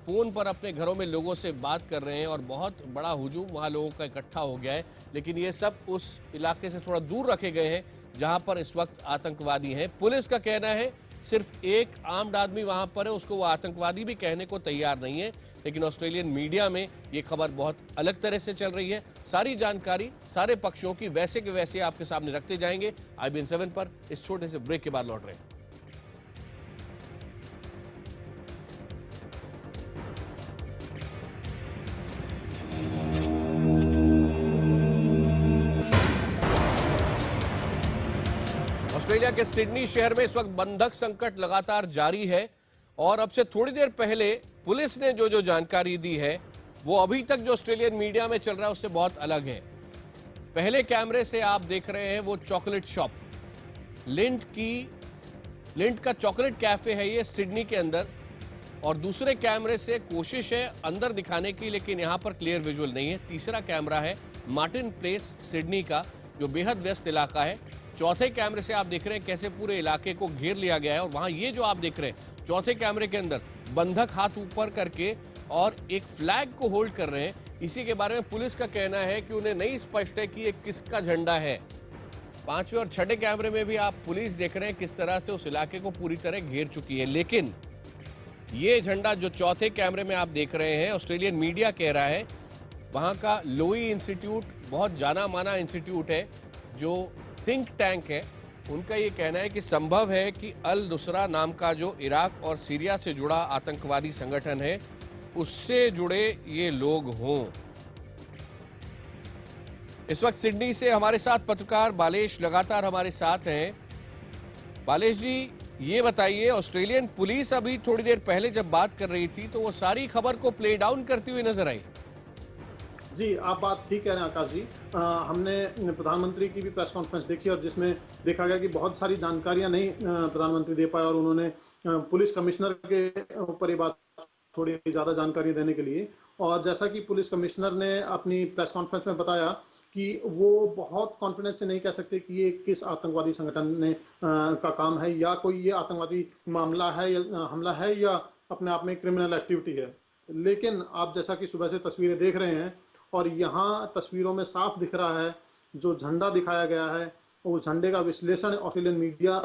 S2: फोन पर अपने घरों में लोगों से बात कर रहे हैं और बहुत बड़ा हुजूम वहां लोगों का इकट्ठा हो गया है। लेकिन ये सब उस इलाके से थोड़ा दूर रखे गए हैं जहां पर इस वक्त आतंकवादी हैं। पुलिस का कहना है सिर्फ एक आम आदमी वहां पर है, उसको वो आतंकवादी भी कहने को तैयार नहीं है। लेकिन ऑस्ट्रेलियन मीडिया में ये खबर बहुत अलग तरह से चल रही है। सारी जानकारी सारे पक्षों की वैसे के वैसे आपके सामने रखते जाएंगे IBN 7 पर। इस छोटे से ब्रेक के बाद लौट रहे हैं। ऑस्ट्रेलिया के सिडनी शहर में इस वक्त बंधक संकट लगातार जारी है और अब से थोड़ी देर पहले पुलिस ने जो जानकारी दी है वो अभी तक जो ऑस्ट्रेलियन मीडिया में चल रहा है उससे बहुत अलग है। पहले कैमरे से आप देख रहे हैं वो चॉकलेट शॉप, लिंट का चॉकलेट कैफे है ये सिडनी के अंदर, और दूसरे कैमरे से कोशिश है अंदर दिखाने की, लेकिन यहां पर क्लियर विजुअल नहीं है। तीसरा कैमरा है मार्टिन प्लेस सिडनी का, जो बेहद व्यस्त इलाका है। चौथे कैमरे से आप देख रहे हैं कैसे पूरे इलाके को घेर लिया गया है और वहां ये जो आप देख रहे हैं चौथे कैमरे के अंदर बंधक हाथ ऊपर करके और एक फ्लैग को होल्ड कर रहे हैं। इसी के बारे में पुलिस का कहना है कि उन्हें नहीं स्पष्ट है कि ये किसका झंडा है। पांचवें और छठे कैमरे में भी आप पुलिस देख रहे हैं किस तरह से उस इलाके को पूरी तरह घेर चुकी है। लेकिन ये झंडा जो चौथे कैमरे में आप देख रहे हैं, ऑस्ट्रेलियन मीडिया कह रहा है वहां का लोई इंस्टीट्यूट, बहुत जाना माना इंस्टीट्यूट है जो थिंक टैंक है, उनका ये कहना है कि संभव है कि अल नुसरा नाम का जो इराक और सीरिया से जुड़ा आतंकवादी संगठन है उससे जुड़े ये लोग हों। इस वक्त सिडनी से हमारे साथ पत्रकार बालेश लगातार हमारे साथ हैं। बालेश जी, ये बताइए, ऑस्ट्रेलियन पुलिस अभी थोड़ी देर पहले जब बात कर रही थी तो वो सारी खबर को प्ले डाउन करती हुई नजर आई।
S4: जी, आप बात ठीक कह रहे हैं आकाश जी। हमने प्रधानमंत्री की भी प्रेस कॉन्फ्रेंस देखी और जिसमें देखा गया कि बहुत सारी जानकारियां नहीं प्रधानमंत्री दे पाए और उन्होंने पुलिस कमिश्नर के ऊपर ये बात थोड़ी ज़्यादा जानकारी देने के लिए, और जैसा कि पुलिस कमिश्नर ने अपनी प्रेस कॉन्फ्रेंस में बताया कि वो बहुत कॉन्फिडेंस से नहीं कह सकते कि ये किस आतंकवादी संगठन ने का काम है या कोई ये आतंकवादी मामला है या हमला है या अपने आप में क्रिमिनल एक्टिविटी है। लेकिन आप जैसा कि सुबह से तस्वीरें देख रहे हैं और यहाँ तस्वीरों में साफ दिख रहा है जो झंडा दिखाया गया है, उस झंडे का विश्लेषण ऑस्ट्रेलियन मीडिया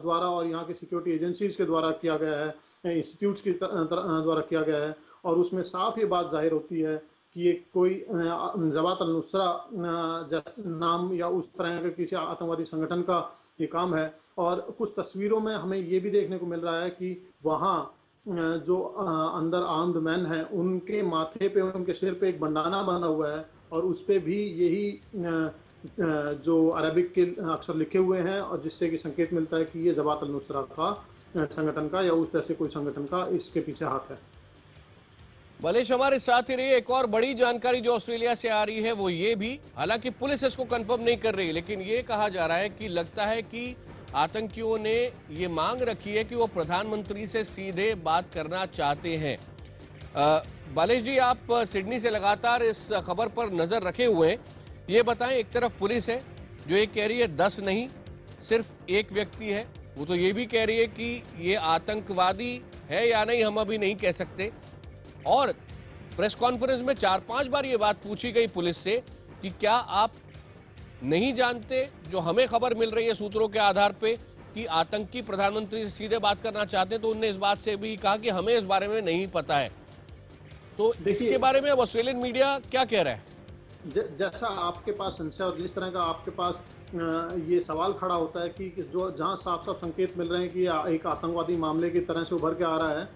S4: द्वारा और यहाँ की सिक्योरिटी एजेंसीज के द्वारा किया गया है, इंस्टीट्यूट्स के द्वारा किया गया है, और उसमें साफ ये बात जाहिर होती है कि ये कोई जवात अल नुसरा नाम या उस तरह के किसी आतंकवादी संगठन का ये काम है। और कुछ तस्वीरों में हमें ये भी देखने को मिल रहा है कि वहाँ जो अंदर आर्म्ड मैन हैं उनके माथे पे, उनके सिर पे एक बंडाना बना हुआ है और उस पे भी यही जो अरबिक के अक्षर लिखे हुए हैं और जिससे कि संकेत मिलता है कि ये जवात अल नुसरा का संगठन का या उस तरह से कोई संगठन का इसके पीछे हाथ है।
S2: मलेश हमारे साथ ही रही। एक और बड़ी जानकारी जो ऑस्ट्रेलिया से आ रही है वो ये भी, हालांकि पुलिस इसको कंफर्म नहीं कर रही, लेकिन ये कहा जा रहा है कि लगता है कि आतंकियों ने ये मांग रखी है कि वो प्रधानमंत्री से सीधे बात करना चाहते हैं। बालेश जी, आप सिडनी से लगातार इस खबर पर नजर रखे हुए हैं, ये बताएं, एक तरफ पुलिस है जो ये कह रही है 10 नहीं सिर्फ एक व्यक्ति है, वो तो ये भी कह रही है कि ये आतंकवादी है या नहीं हम अभी नहीं कह सकते, और प्रेस कॉन्फ्रेंस में 4-5 बार ये बात पूछी गई पुलिस से कि क्या आप नहीं जानते, जो हमें खबर मिल रही है सूत्रों के आधार पे कि आतंकी प्रधानमंत्री से सीधे बात करना चाहते हैं, तो उनने इस बात से भी कहा कि हमें इस बारे में नहीं पता है। तो इसके बारे में अब ऑस्ट्रेलियन मीडिया क्या कह रहा है?
S4: जैसा आपके पास संशय और जिस तरह का आपके पास ये सवाल खड़ा होता है कि जो जहां साफ साफ संकेत मिल रहे हैं कि एक आतंकवादी मामले की तरह से उभर के आ रहा है,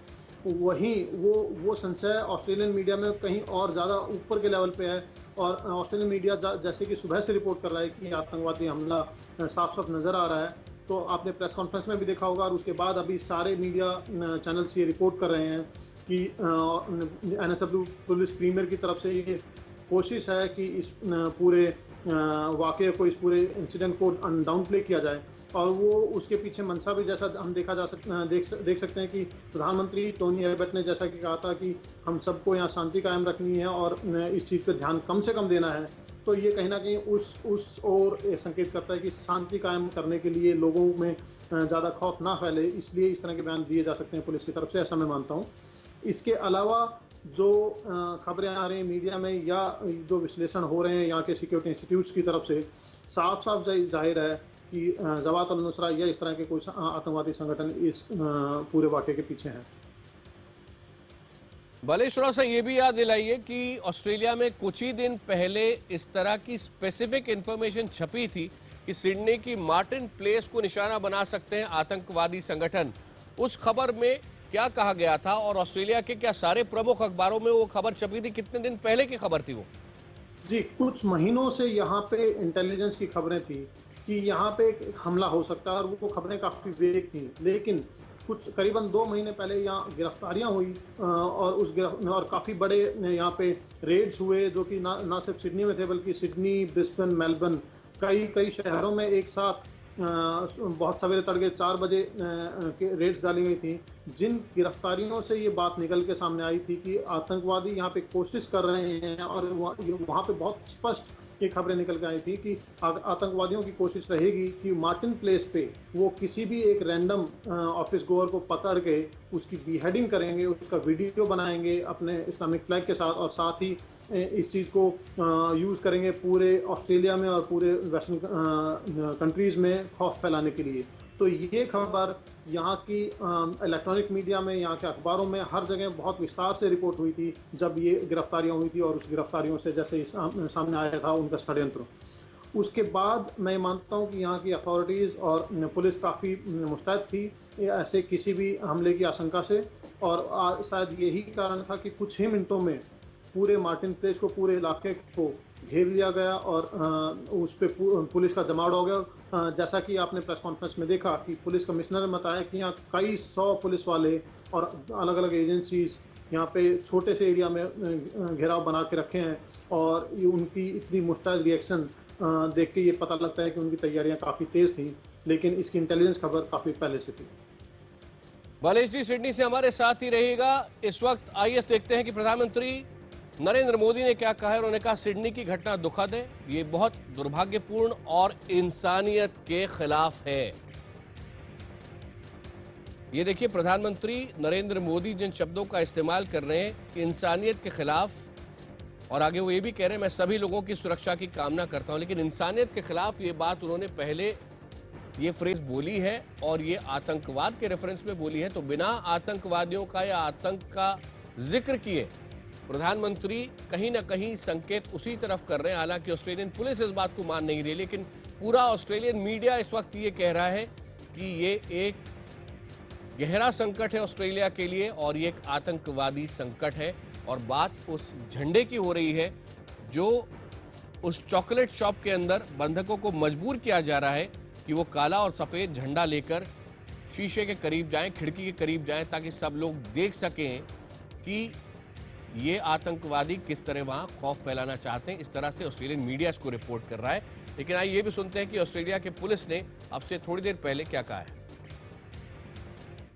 S4: वहीं वो संशय ऑस्ट्रेलियन मीडिया में कहीं और ज़्यादा ऊपर के लेवल पे है और ऑस्ट्रेलियन मीडिया जैसे कि सुबह से रिपोर्ट कर रहा है कि आतंकवादी हमला साफ साफ नज़र आ रहा है, तो आपने प्रेस कॉन्फ्रेंस में भी देखा होगा और उसके बाद अभी सारे मीडिया चैनल्स ये रिपोर्ट कर रहे हैं कि NSW पुलिस प्रीमियर की तरफ से ये कोशिश है कि इस पूरे वाक़े को, इस पूरे इंसिडेंट को डाउन प्ले किया जाए। और वो उसके पीछे मंशा भी, जैसा हम देख सकते हैं कि प्रधानमंत्री टोनी एबट ने जैसा कि कहा था कि हम सबको यहाँ शांति कायम रखनी है और इस चीज़ पे ध्यान कम से कम देना है, तो ये कहीं ना कहीं उस ओर संकेत करता है कि शांति कायम करने के लिए लोगों में ज़्यादा खौफ ना फैले, इसलिए इस तरह के बयान दिए जा सकते हैं पुलिस की तरफ से, ऐसा मैं मानता हूँ। इसके अलावा जो खबरें आ रही हैं मीडिया में या जो विश्लेषण हो रहे हैं यहाँ के सिक्योरिटी इंस्टीट्यूट्स की तरफ से, साफ साफ जाहिर है कि जवात अल-नुसरा या इस तरह के कुछ आतंकवादी संगठन इस पूरे वाक़े के पीछे हैं।
S2: बलेश, थोड़ा सा ये भी याद दिलाइए कि ऑस्ट्रेलिया में कुछ ही दिन पहले इस तरह की स्पेसिफिक इंफॉर्मेशन छपी थी कि सिडनी की मार्टिन प्लेस को निशाना बना सकते हैं आतंकवादी संगठन। उस खबर में क्या कहा गया था और ऑस्ट्रेलिया के क्या सारे प्रमुख अखबारों में वो खबर छपी थी? कितने दिन पहले की खबर थी वो? जी,
S4: कुछ महीनों से यहाँ पे इंटेलिजेंस की खबरें थी कि यहाँ पे हमला हो सकता है और वो खबरें काफ़ी वेग थी, लेकिन कुछ करीबन 2 महीने पहले यहाँ गिरफ्तारियाँ हुई और काफ़ी बड़े यहाँ पे रेड्स हुए, जो कि ना सिर्फ सिडनी में थे बल्कि सिडनी, ब्रिस्बेन, मेलबर्न, कई शहरों में एक साथ बहुत सवेरे तड़के 4 बजे रेड्स डाली गई थी, जिन गिरफ्तारियों से ये बात निकल के सामने आई थी कि आतंकवादी यहाँ पे कोशिश कर रहे हैं। और वहाँ पे बहुत स्पष्ट ये खबरें निकल के आई थी कि आतंकवादियों की कोशिश रहेगी कि मार्टिन प्लेस पे वो किसी भी एक रैंडम ऑफिस गोअर को पकड़ के उसकी बीहेडिंग करेंगे, उसका वीडियो बनाएंगे अपने इस्लामिक फ्लैग के साथ, और साथ ही इस चीज़ को यूज़ करेंगे पूरे ऑस्ट्रेलिया में और पूरे वेस्टर्न कंट्रीज़ में खौफ फैलाने के लिए। तो ये खबर यहाँ की इलेक्ट्रॉनिक मीडिया में, यहाँ के अखबारों में, हर जगह बहुत विस्तार से रिपोर्ट हुई थी जब ये गिरफ्तारियाँ हुई थी और उस गिरफ्तारियों से जैसे सामने आया था उनका षड्यंत्र। उसके बाद मैं मानता हूँ कि यहाँ की अथॉरिटीज़ और पुलिस काफ़ी मुस्तैद थी ऐसे किसी भी हमले की आशंका से, और शायद यही कारण था कि कुछ ही मिनटों में पूरे मार्टिन प्लेस को, पूरे इलाके को घेर लिया गया और उस पर पुलिस का जमावड़ा हो गया। जैसा कि आपने प्रेस कॉन्फ्रेंस में देखा कि पुलिस कमिश्नर ने बताया कि यहाँ कई 100 पुलिस वाले और अलग अलग एजेंसीज यहाँ पे छोटे से एरिया में घेराव बना के रखे हैं, और उनकी इतनी मुस्तैद रिएक्शन देख के ये पता लगता है कि उनकी तैयारियाँ काफ़ी तेज़ थी, लेकिन इसकी इंटेलिजेंस खबर काफ़ी पहले से थी।
S2: बलेश जी सिडनी से हमारे साथ ही रहेगा। इस वक्त आइए देखते हैं कि प्रधानमंत्री नरेंद्र मोदी ने क्या कहा है। उन्होंने कहा सिडनी की घटना दुखद है, ये बहुत दुर्भाग्यपूर्ण और इंसानियत के खिलाफ है। ये देखिए प्रधानमंत्री नरेंद्र मोदी जिन शब्दों का इस्तेमाल कर रहे हैं, इंसानियत के खिलाफ, और आगे वो ये भी कह रहे हैं मैं सभी लोगों की सुरक्षा की कामना करता हूं, लेकिन इंसानियत के खिलाफ ये बात उन्होंने पहले ये फ्रेज बोली है और ये आतंकवाद के रेफरेंस में बोली है। तो बिना आतंकवादियों का या आतंक का जिक्र किए प्रधानमंत्री कहीं ना कहीं संकेत उसी तरफ कर रहे हैं। हालांकि ऑस्ट्रेलियन पुलिस इस बात को मान नहीं रही, लेकिन पूरा ऑस्ट्रेलियन मीडिया इस वक्त ये कह रहा है कि ये एक गहरा संकट है ऑस्ट्रेलिया के लिए और ये एक आतंकवादी संकट है। और बात उस झंडे की हो रही है जो उस चॉकलेट शॉप के अंदर बंधकों को मजबूर किया जा रहा है कि वो काला और सफेद झंडा लेकर शीशे के करीब जाएं, खिड़की के करीब जाएं, ताकि सब लोग देख सकें कि ये आतंकवादी किस तरह वहां खौफ फैलाना चाहते हैं। इस तरह से ऑस्ट्रेलियन मीडिया इसको रिपोर्ट कर रहा है। लेकिन आइए ये भी सुनते हैं कि ऑस्ट्रेलिया के पुलिस ने अब से थोड़ी देर पहले क्या कहा है।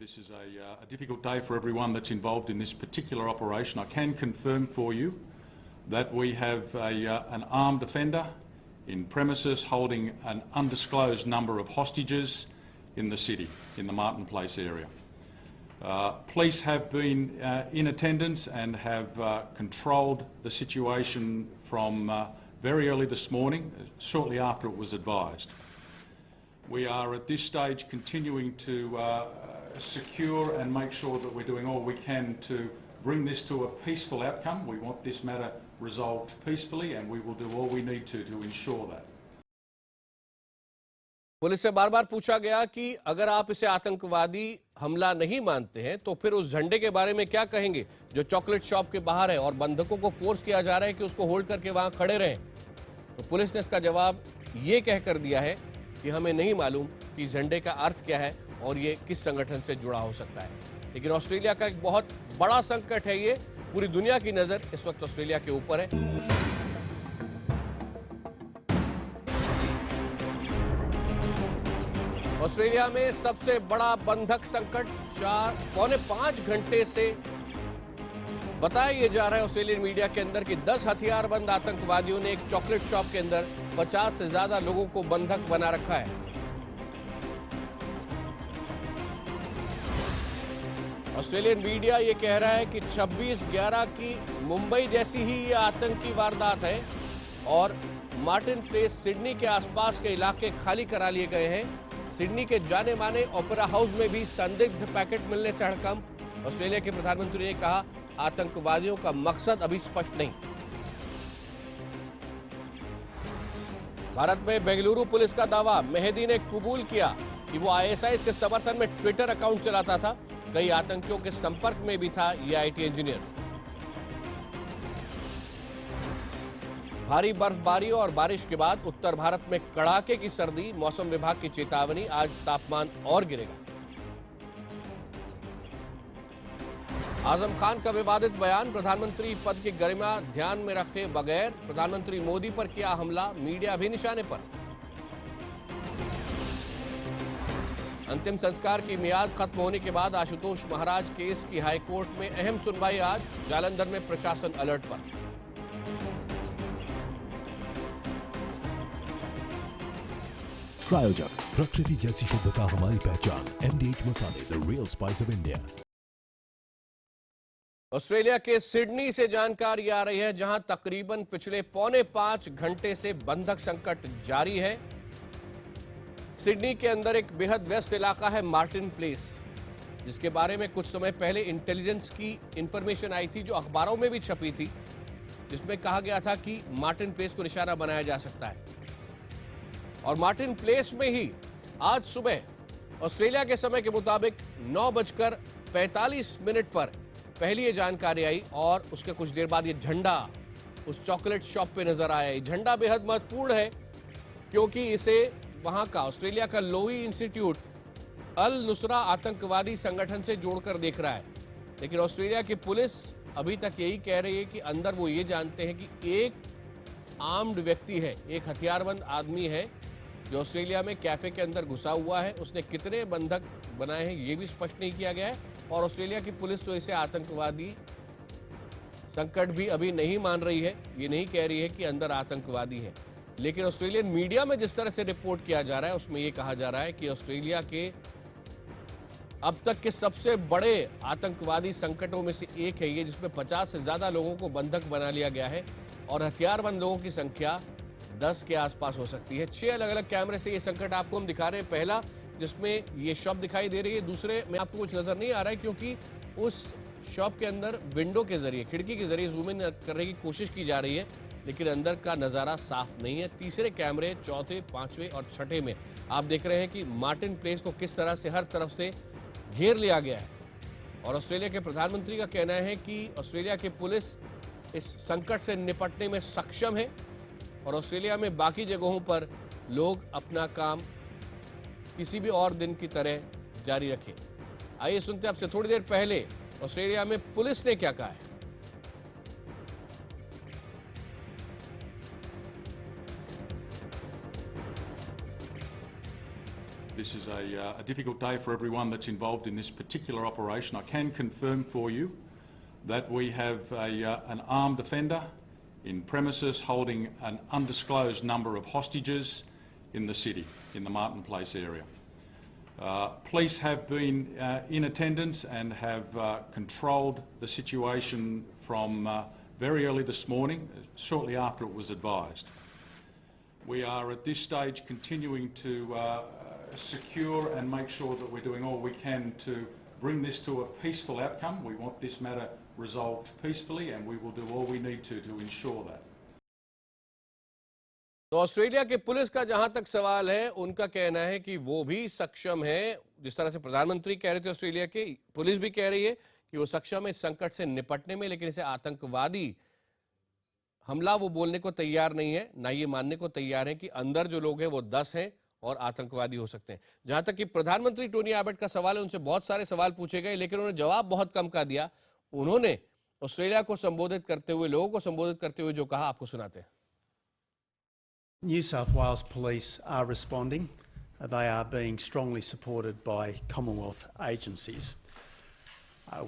S7: This is a difficult day for everyone that's involved in this particular operation. I can confirm for you that we have an armed offender in premises holding an undisclosed number of hostages in the city, in the Martin Place area. Police have been in attendance and have controlled the situation from very early this morning, shortly after it was advised. We are at this stage continuing to secure and make sure that we're doing all we can to bring this to a peaceful outcome. We want this matter resolved peacefully, and we will do all we need to ensure that.
S2: Police से बार बार पूछा गया कि अगर आप इसे आतंकवादी हमला नहीं मानते हैं तो फिर उस झंडे के बारे में क्या कहेंगे जो चॉकलेट शॉप के बाहर है और बंधकों को फोर्स किया जा रहा है कि उसको होल्ड करके वहां खड़े रहें। तो पुलिस ने इसका जवाब ये कहकर दिया है कि हमें नहीं मालूम कि झंडे का अर्थ क्या है और ये किस संगठन से जुड़ा हो सकता है। लेकिन ऑस्ट्रेलिया का एक बहुत बड़ा संकट है ये, पूरी दुनिया की नजर इस वक्त ऑस्ट्रेलिया के ऊपर है। ऑस्ट्रेलिया में सबसे बड़ा बंधक संकट 4-5 घंटे से बताया यह जा रहा है ऑस्ट्रेलियन मीडिया के अंदर कि 10 हथियारबंद आतंकवादियों ने एक चॉकलेट शॉप के अंदर 50 से ज्यादा लोगों को बंधक बना रखा है। ऑस्ट्रेलियन मीडिया ये कह रहा है कि 26/11 की मुंबई जैसी ही ये आतंकी वारदात है और मार्टिन प्लेस सिडनी के आसपास के इलाके खाली करा लिए गए हैं। सिडनी के जाने माने ओपेरा हाउस में भी संदिग्ध पैकेट मिलने से हड़कंप। ऑस्ट्रेलिया के प्रधानमंत्री ने कहा आतंकवादियों का मकसद अभी स्पष्ट नहीं। भारत में बेंगलुरु पुलिस का दावा, मेहदी ने कबूल किया कि वो आईएसआईएस के समर्थन में ट्विटर अकाउंट चलाता था, कई आतंकियों के संपर्क में भी था ये आईटी इंजीनियर। भारी बर्फबारी और बारिश के बाद उत्तर भारत में कड़ाके की सर्दी, मौसम विभाग की चेतावनी, आज तापमान और गिरेगा। आजम खान का विवादित बयान, प्रधानमंत्री पद की गरिमा ध्यान में रखे बगैर प्रधानमंत्री मोदी पर किया हमला, मीडिया भी निशाने पर। अंतिम संस्कार की मियाद खत्म होने के बाद आशुतोष महाराज केस की हाईकोर्ट में अहम सुनवाई आज, जालंधर में प्रशासन अलर्ट पर।
S1: प्रायोजक, प्रकृति जैसी शुद्धता हमारी पहचान, MDH मसाले, the real spice of India.
S2: Australia के सिडनी से जानकारी आ रही है जहां तकरीबन पिछले 4.25 घंटे से बंधक संकट जारी है। सिडनी के अंदर एक बेहद व्यस्त इलाका है मार्टिन प्लेस, जिसके बारे में कुछ समय पहले इंटेलिजेंस की इंफॉर्मेशन आई थी जो अखबारों में भी छपी थी, जिसमें कहा गया था कि मार्टिन प्लेस को निशाना बनाया जा सकता है। और मार्टिन प्लेस में ही आज सुबह ऑस्ट्रेलिया के समय के मुताबिक 9:45 पर पहली ये जानकारी आई और उसके कुछ देर बाद ये झंडा उस चॉकलेट शॉप पे नजर आया। ये झंडा बेहद महत्वपूर्ण है क्योंकि इसे वहां का ऑस्ट्रेलिया का लोई इंस्टीट्यूट अल नुसरा आतंकवादी संगठन से जोड़कर देख रहा है। लेकिन ऑस्ट्रेलिया की पुलिस अभी तक यही कह रही है कि अंदर वो ये जानते हैं कि एक आर्म्ड व्यक्ति है, एक हथियारबंद आदमी है जो ऑस्ट्रेलिया में कैफे के अंदर घुसा हुआ है। उसने कितने बंधक बनाए हैं ये भी स्पष्ट नहीं किया गया है और ऑस्ट्रेलिया की पुलिस तो इसे आतंकवादी संकट भी अभी नहीं मान रही है, ये नहीं कह रही है कि अंदर आतंकवादी है। लेकिन ऑस्ट्रेलियन मीडिया में जिस तरह से रिपोर्ट किया जा रहा है उसमें यह कहा जा रहा है कि ऑस्ट्रेलिया के अब तक के सबसे बड़े आतंकवादी संकटों में से एक है ये, जिसमें 50 से ज्यादा लोगों को बंधक बना लिया गया है और हथियारबंद लोगों की संख्या 10 के आसपास हो सकती है। 6 अलग अलग कैमरे से ये संकट आपको हम दिखा रहे हैं। पहला जिसमें ये शॉप दिखाई दे रही है, दूसरे में आपको कुछ नजर नहीं आ रहा है क्योंकि उस शॉप के अंदर विंडो के जरिए, खिड़की के जरिए जूम इन करने की कोशिश की जा रही है, लेकिन अंदर का नजारा साफ नहीं है। तीसरे कैमरे, चौथे, पांचवें और छठे में आप देख रहे हैं कि मार्टिन प्लेस को किस तरह से हर तरफ से घेर लिया गया है। और ऑस्ट्रेलिया के प्रधानमंत्री का कहना है कि ऑस्ट्रेलिया की पुलिस इस संकट से निपटने में सक्षम है और ऑस्ट्रेलिया में बाकी जगहों पर लोग अपना काम किसी भी और दिन की तरह जारी रखें। आइए सुनते हैं आपसे थोड़ी देर पहले ऑस्ट्रेलिया में पुलिस ने क्या कहा है।
S7: This is a difficult day for everyone that's involved in this particular operation. I can confirm for you that we have an armed offender in premises holding an undisclosed number of hostages in the city, in the Martin Place area. Police have been in attendance and have controlled the situation from very early this morning, shortly after it was advised. We are at this stage continuing to secure and make sure that we're doing all we can to bring this to a peaceful outcome. We want this matter resolved peacefully and we will do all we need to ensure that.
S2: तो Australia के police का जहां तक सवाल है, उनका कहना है कि वो भी सक्षम है। जिस तरह से प्रधानमंत्री कह रहे थे ऑस्ट्रेलिया के, पुलिस भी कह रही है कि वो सक्षम है इस संकट से निपटने में, लेकिन इसे आतंकवादी हमला वो बोलने को तैयार नहीं है, ना ये मानने को तैयार है कि अंदर जो लोग हैं वो 10 हैं और आतंकवादी हो सकते हैं। जहां तक कि प्रधानमंत्री टोनी एबट का सवाल है, उनसे बहुत सारे सवाल पूछे गए, लेकिन उन्होंने जवाब बहुत कम का दिया। उन्होंने ऑस्ट्रेलिया को संबोधित करते हुए, लोगों को संबोधित करते हुए जो कहा, आपको सुनाते हैं।
S5: New South Wales Police are responding. They are being strongly supported by Commonwealth agencies.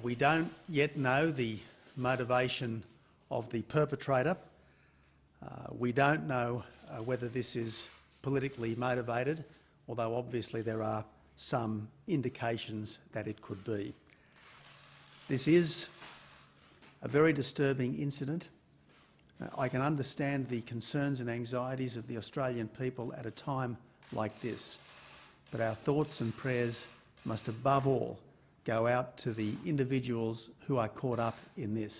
S5: We don't yet know the motivation of the perpetrator. We don't know whether this is politically motivated, although obviously there are some indications that it could be. This is a very disturbing incident. I can understand the concerns and anxieties of the Australian people at a time like this, but our thoughts and prayers must above all go out to the individuals who are caught up in this.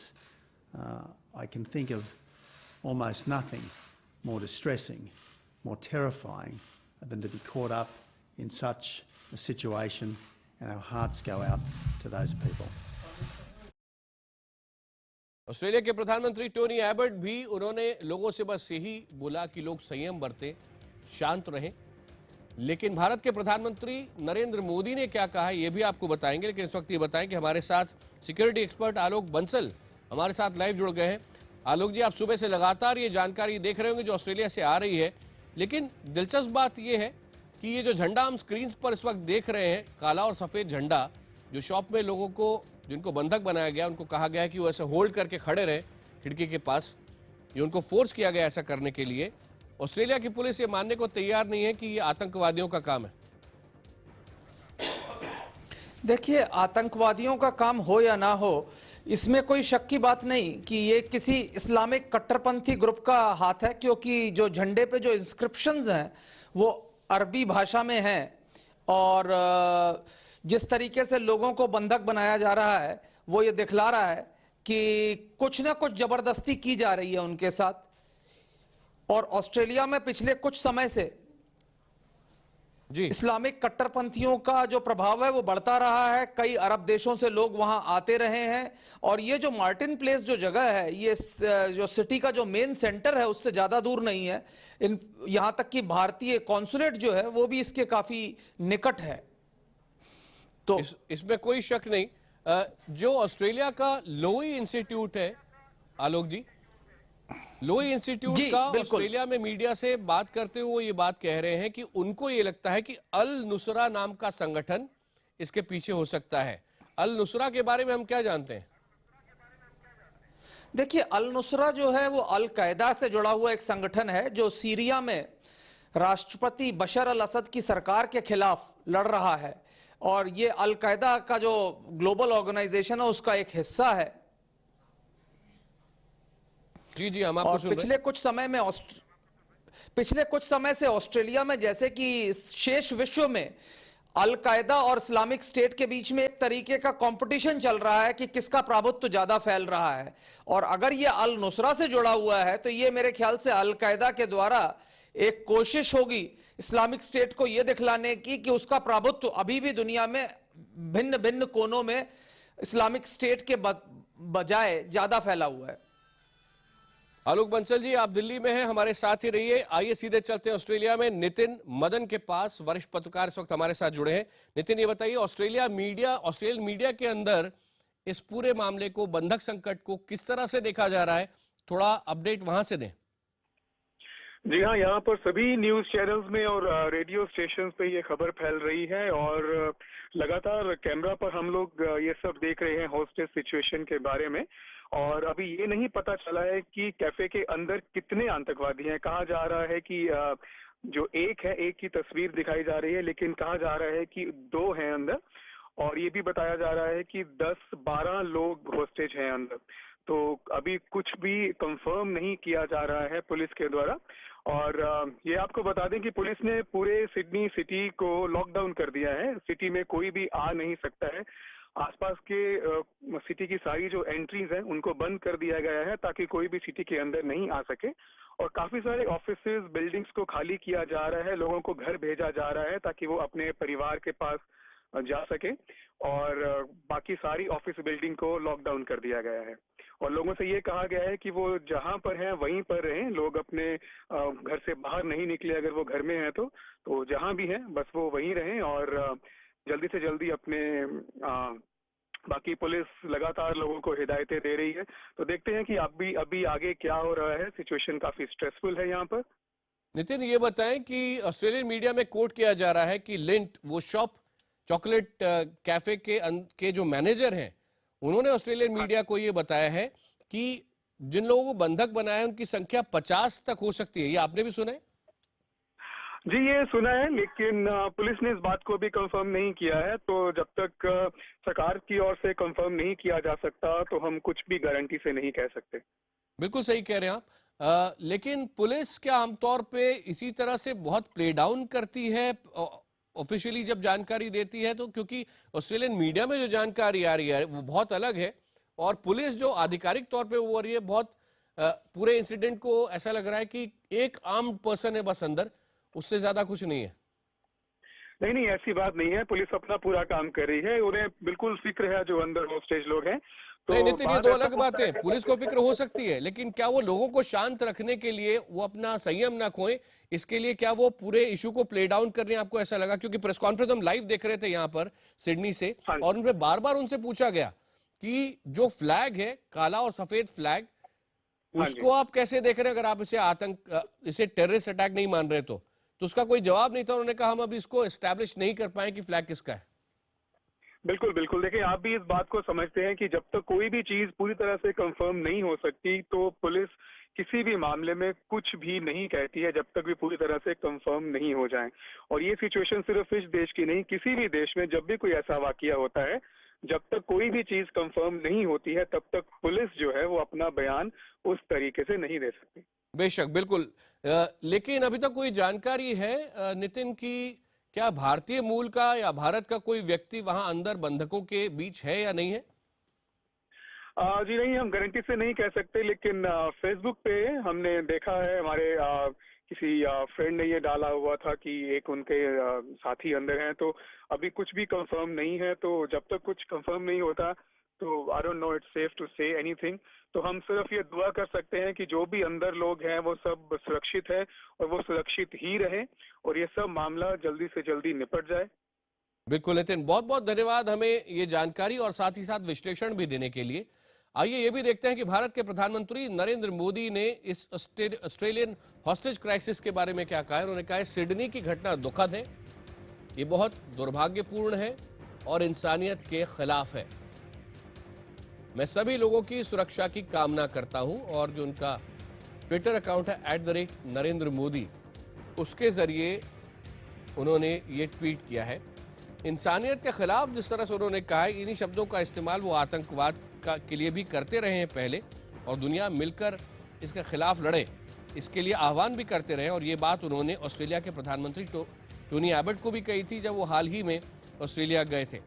S5: I can think of almost nothing more distressing, more terrifying than to be caught up in such a situation, and our hearts go out to those people.
S2: Australia के प्रधानमंत्री Tony Abbott भी, उन्होंने लोगों से बस यही बोला कि लोग संयम बरतें, शांत रहें। लेकिन भारत के प्रधानमंत्री नरेंद्र मोदी ने क्या कहा, यह भी आपको बताएंगे। लेकिन इस वक्त ये बताएं कि हमारे साथ सिक्योरिटी एक्सपर्ट आलोक बंसल हमारे साथ लाइव जुड़ गए हैं। आलोक जी, आप सुबह से लगातार ये जानकारी देख रहे होंगे जो ऑस्ट्रेलिया से आ रही है, लेकिन दिलचस्प बात यह है कि ये जो झंडा हम स्क्रीन पर इस वक्त देख रहे हैं, काला और सफेद झंडा, जो शॉप में लोगों को, जिनको बंधक बनाया गया, उनको कहा गया है कि वो ऐसे होल्ड करके खड़े रहे खिड़की के पास, ये उनको फोर्स किया गया ऐसा करने के लिए। ऑस्ट्रेलिया की पुलिस ये मानने को तैयार नहीं है कि ये आतंकवादियों का काम है।
S16: देखिए, आतंकवादियों का काम हो या ना हो, इसमें कोई शक की बात नहीं कि ये किसी इस्लामिक कट्टरपंथी ग्रुप का हाथ है, क्योंकि जो झंडे पे जो इंस्क्रिप्शंस हैं वो अरबी भाषा में हैं, और जिस तरीके से लोगों को बंधक बनाया जा रहा है वो ये दिखला रहा है कि कुछ ना कुछ जबरदस्ती की जा रही है उनके साथ। और ऑस्ट्रेलिया में पिछले कुछ समय से इस्लामिक कट्टरपंथियों का जो प्रभाव है वो बढ़ता रहा है। कई अरब देशों से लोग वहां आते रहे हैं, और ये जो मार्टिन प्लेस जो जगह है, ये जो सिटी का जो मेन सेंटर है उससे ज्यादा दूर नहीं है। यहां तक कि भारतीय कॉन्सुलेट जो है वो भी इसके काफी निकट है। तो
S2: इसमें कोई शक नहीं। जो ऑस्ट्रेलिया का लोई इंस्टीट्यूट है, आलोक जी, लोई इंस्टीट्यूट का ऑस्ट्रेलिया में मीडिया से बात करते हुए ये बात कह रहे हैं कि उनको ये लगता है कि अल नुसरा नाम का संगठन इसके पीछे हो सकता है। अल नुसरा के बारे में हम क्या जानते हैं?
S16: देखिए, अल नुसरा जो है वो अल कायदा से जुड़ा हुआ एक संगठन है जो सीरिया में राष्ट्रपति बशर अल असद की सरकार के खिलाफ लड़ रहा है, और ये अल कायदा का जो ग्लोबल ऑर्गेनाइजेशन है उसका एक हिस्सा है।
S2: जी, हम आपको सुन रहे हैं।
S16: पिछले कुछ समय से ऑस्ट्रेलिया में, जैसे कि शेष विश्व में, अल कायदा और इस्लामिक स्टेट के बीच में एक तरीके का कंपटीशन चल रहा है कि किसका प्रभुत्व ज्यादा फैल रहा है। और अगर ये अल नुसरा से जुड़ा हुआ है तो ये मेरे ख्याल से अल कायदा के द्वारा एक कोशिश होगी इस्लामिक स्टेट को यह दिखलाने की कि उसका प्रभुत्व अभी भी दुनिया में भिन्न भिन्न कोनों में इस्लामिक स्टेट के बजाय ज्यादा फैला हुआ है।
S2: आलोक बंसल जी, आप दिल्ली में हैं, हमारे साथ ही रहिए। आइए सीधे चलते हैं ऑस्ट्रेलिया में नितिन मदन के पास। वरिष्ठ पत्रकार इस वक्त हमारे साथ जुड़े हैं। नितिन, ये बताइए, ऑस्ट्रेलियन मीडिया के अंदर इस पूरे मामले को, बंधक संकट को किस तरह से देखा जा रहा है? थोड़ा अपडेट वहां से दें।
S3: जी हाँ, यहाँ पर सभी न्यूज चैनल्स में और रेडियो स्टेशंस पे ये खबर फैल रही है, और लगातार कैमरा पर हम लोग ये सब देख रहे हैं हॉस्टेज सिचुएशन के बारे में। और अभी ये नहीं पता चला है कि कैफे के अंदर कितने आतंकवादी हैं। कहा जा रहा है कि जो एक है, एक की तस्वीर दिखाई जा रही है, लेकिन कहा जा रहा है कि 2 हैं अंदर, और ये भी बताया जा रहा है कि 10-12 लोग हॉस्टेज हैं अंदर। तो अभी कुछ भी कंफर्म नहीं किया जा रहा है पुलिस के द्वारा। और ये आपको बता दें कि पुलिस ने पूरे सिडनी सिटी को लॉकडाउन कर दिया है। सिटी में कोई भी आ नहीं सकता है। आसपास के सिटी की सारी जो एंट्रीज हैं उनको बंद कर दिया गया है ताकि कोई भी सिटी के अंदर नहीं आ सके।
S17: और काफी सारे ऑफिसेज बिल्डिंग्स को खाली किया जा रहा है, लोगों को घर भेजा जा रहा है ताकि वो अपने परिवार के पास जा सके, और बाकी सारी ऑफिस बिल्डिंग को लॉकडाउन कर दिया गया है और लोगों से ये कहा गया है कि वो जहां पर हैं वहीं पर रहें, लोग अपने घर से बाहर नहीं निकले, अगर वो घर में हैं तो जहां भी हैं बस वो वहीं रहें और जल्दी से जल्दी अपने बाकी पुलिस लगातार लोगों को हिदायतें दे रही है। तो देखते हैं कि अभी आगे क्या हो रहा है। सिचुएशन काफी स्ट्रेसफुल है यहाँ पर।
S2: नितिन, ये बताएं कि ऑस्ट्रेलियन मीडिया में कोट किया जा रहा है कि लिंट, वो शॉप चॉकलेट कैफे के जो मैनेजर हैं, उन्होंने ऑस्ट्रेलियन मीडिया को ये बताया है कि जिन लोगों को बंधक बनाया है उनकी संख्या 50 तक हो सकती है। ये आपने भी सुना है?
S17: जी, ये सुना है, लेकिन पुलिस ने इस बात को भी कंफर्म नहीं किया है। तो जब तक सरकार की ओर से कंफर्म नहीं किया जा सकता तो हम कुछ भी गारंटी से नहीं कह सकते।
S2: बिल्कुल सही कह रहे हैं आप। लेकिन पुलिस क्या आमतौर पे इसी तरह से बहुत प्ले डाउन करती है ऑफिशियली जब जानकारी देती है? तो क्योंकि ऑस्ट्रेलियन मीडिया में जो जानकारी आ रही है वो बहुत अलग है और पुलिस जो आधिकारिक तौर पे वो रही है बहुत पूरे इंसिडेंट को ऐसा लग रहा है कि एक आर्म्ड पर्सन है बस अंदर, उससे ज्यादा कुछ नहीं है।
S17: नहीं, ऐसी बात नहीं है। पुलिस अपना पूरा काम कर रही है, उन्हें बिल्कुल फिक्र है जो अंदर होस्टेज लोग हैं। तो
S2: नहीं नितिन, ये दो अलग बातें। पुलिस को फिक्र हो सकती है, लेकिन क्या वो लोगों को शांत रखने के लिए वो अपना संयम ना खोए, इसके लिए क्या वो पूरे इशू को प्ले डाउन कर रहे हैं? आपको ऐसा लगा? क्योंकि प्रेस कॉन्फ्रेंस हम लाइव देख रहे थे यहाँ पर सिडनी से, और उनसे बार बार उनसे पूछा गया कि जो फ्लैग है, काला और सफेद फ्लैग, उसको आप कैसे देख रहे हैं? अगर आप इसे टेररिस्ट अटैक नहीं मान रहे तो उसका कोई जवाब नहीं था। उन्होंने कहा हम अभी इसको एस्टैब्लिश नहीं कर पाए कि फ्लैग किसका है।
S17: बिल्कुल बिल्कुल। देखिए, आप भी इस बात को समझते हैं कि जब तक कोई भी चीज पूरी तरह से कंफर्म नहीं हो सकती तो पुलिस किसी भी मामले में कुछ भी नहीं कहती है जब तक भी पूरी तरह से कंफर्म नहीं हो जाए। और ये सिचुएशन सिर्फ इस देश की नहीं, किसी भी देश में जब भी कोई ऐसा वाकया होता है, जब तक कोई भी चीज कंफर्म नहीं होती है तब तक पुलिस जो है वो अपना बयान उस तरीके से नहीं दे सकती।
S2: बेशक, बिल्कुल। लेकिन अभी तक कोई जानकारी है नितिन की क्या भारतीय मूल का या भारत का कोई व्यक्ति वहां अंदर बंधकों के बीच है या नहीं है?
S17: जी नहीं, हम गारंटी से नहीं कह सकते, लेकिन फेसबुक पे हमने देखा है, हमारे किसी फ्रेंड ने ये डाला हुआ था कि एक उनके साथी अंदर हैं। तो अभी कुछ भी कंफर्म नहीं है, तो जब तक कुछ कंफर्म नहीं होता तो I don't know it's safe to say anything. तो हम सिर्फ ये दुआ कर सकते हैं कि जो भी अंदर लोग हैं वो सब सुरक्षित है और वो सुरक्षित ही रहे और ये सब मामला जल्दी से जल्दी निपट जाए।
S2: बिल्कुल नितिन, बहुत बहुत धन्यवाद हमें ये जानकारी और साथ ही साथ विश्लेषण भी देने के लिए। आइए ये भी देखते हैं कि भारत के प्रधानमंत्री नरेंद्र मोदी ने इस ऑस्ट्रेलियन हॉस्टेज क्राइसिस के बारे में क्या कहा है। उन्होंने कहा है सिडनी की घटना दुखद है, ये बहुत दुर्भाग्यपूर्ण है और इंसानियत के खिलाफ है। मैं सभी लोगों की सुरक्षा की कामना करता हूं। और जो उनका ट्विटर अकाउंट है @नरेंद्र मोदी, उसके जरिए उन्होंने ये ट्वीट किया है। इंसानियत के खिलाफ जिस तरह से उन्होंने कहा है, इन्हीं शब्दों का इस्तेमाल वो आतंकवाद के लिए भी करते रहे हैं पहले, और दुनिया मिलकर इसके खिलाफ लड़े, इसके लिए आह्वान भी करते रहे। और ये बात उन्होंने ऑस्ट्रेलिया के प्रधानमंत्री टोनी एबट को भी कही थी जब वो हाल ही में ऑस्ट्रेलिया गए थे।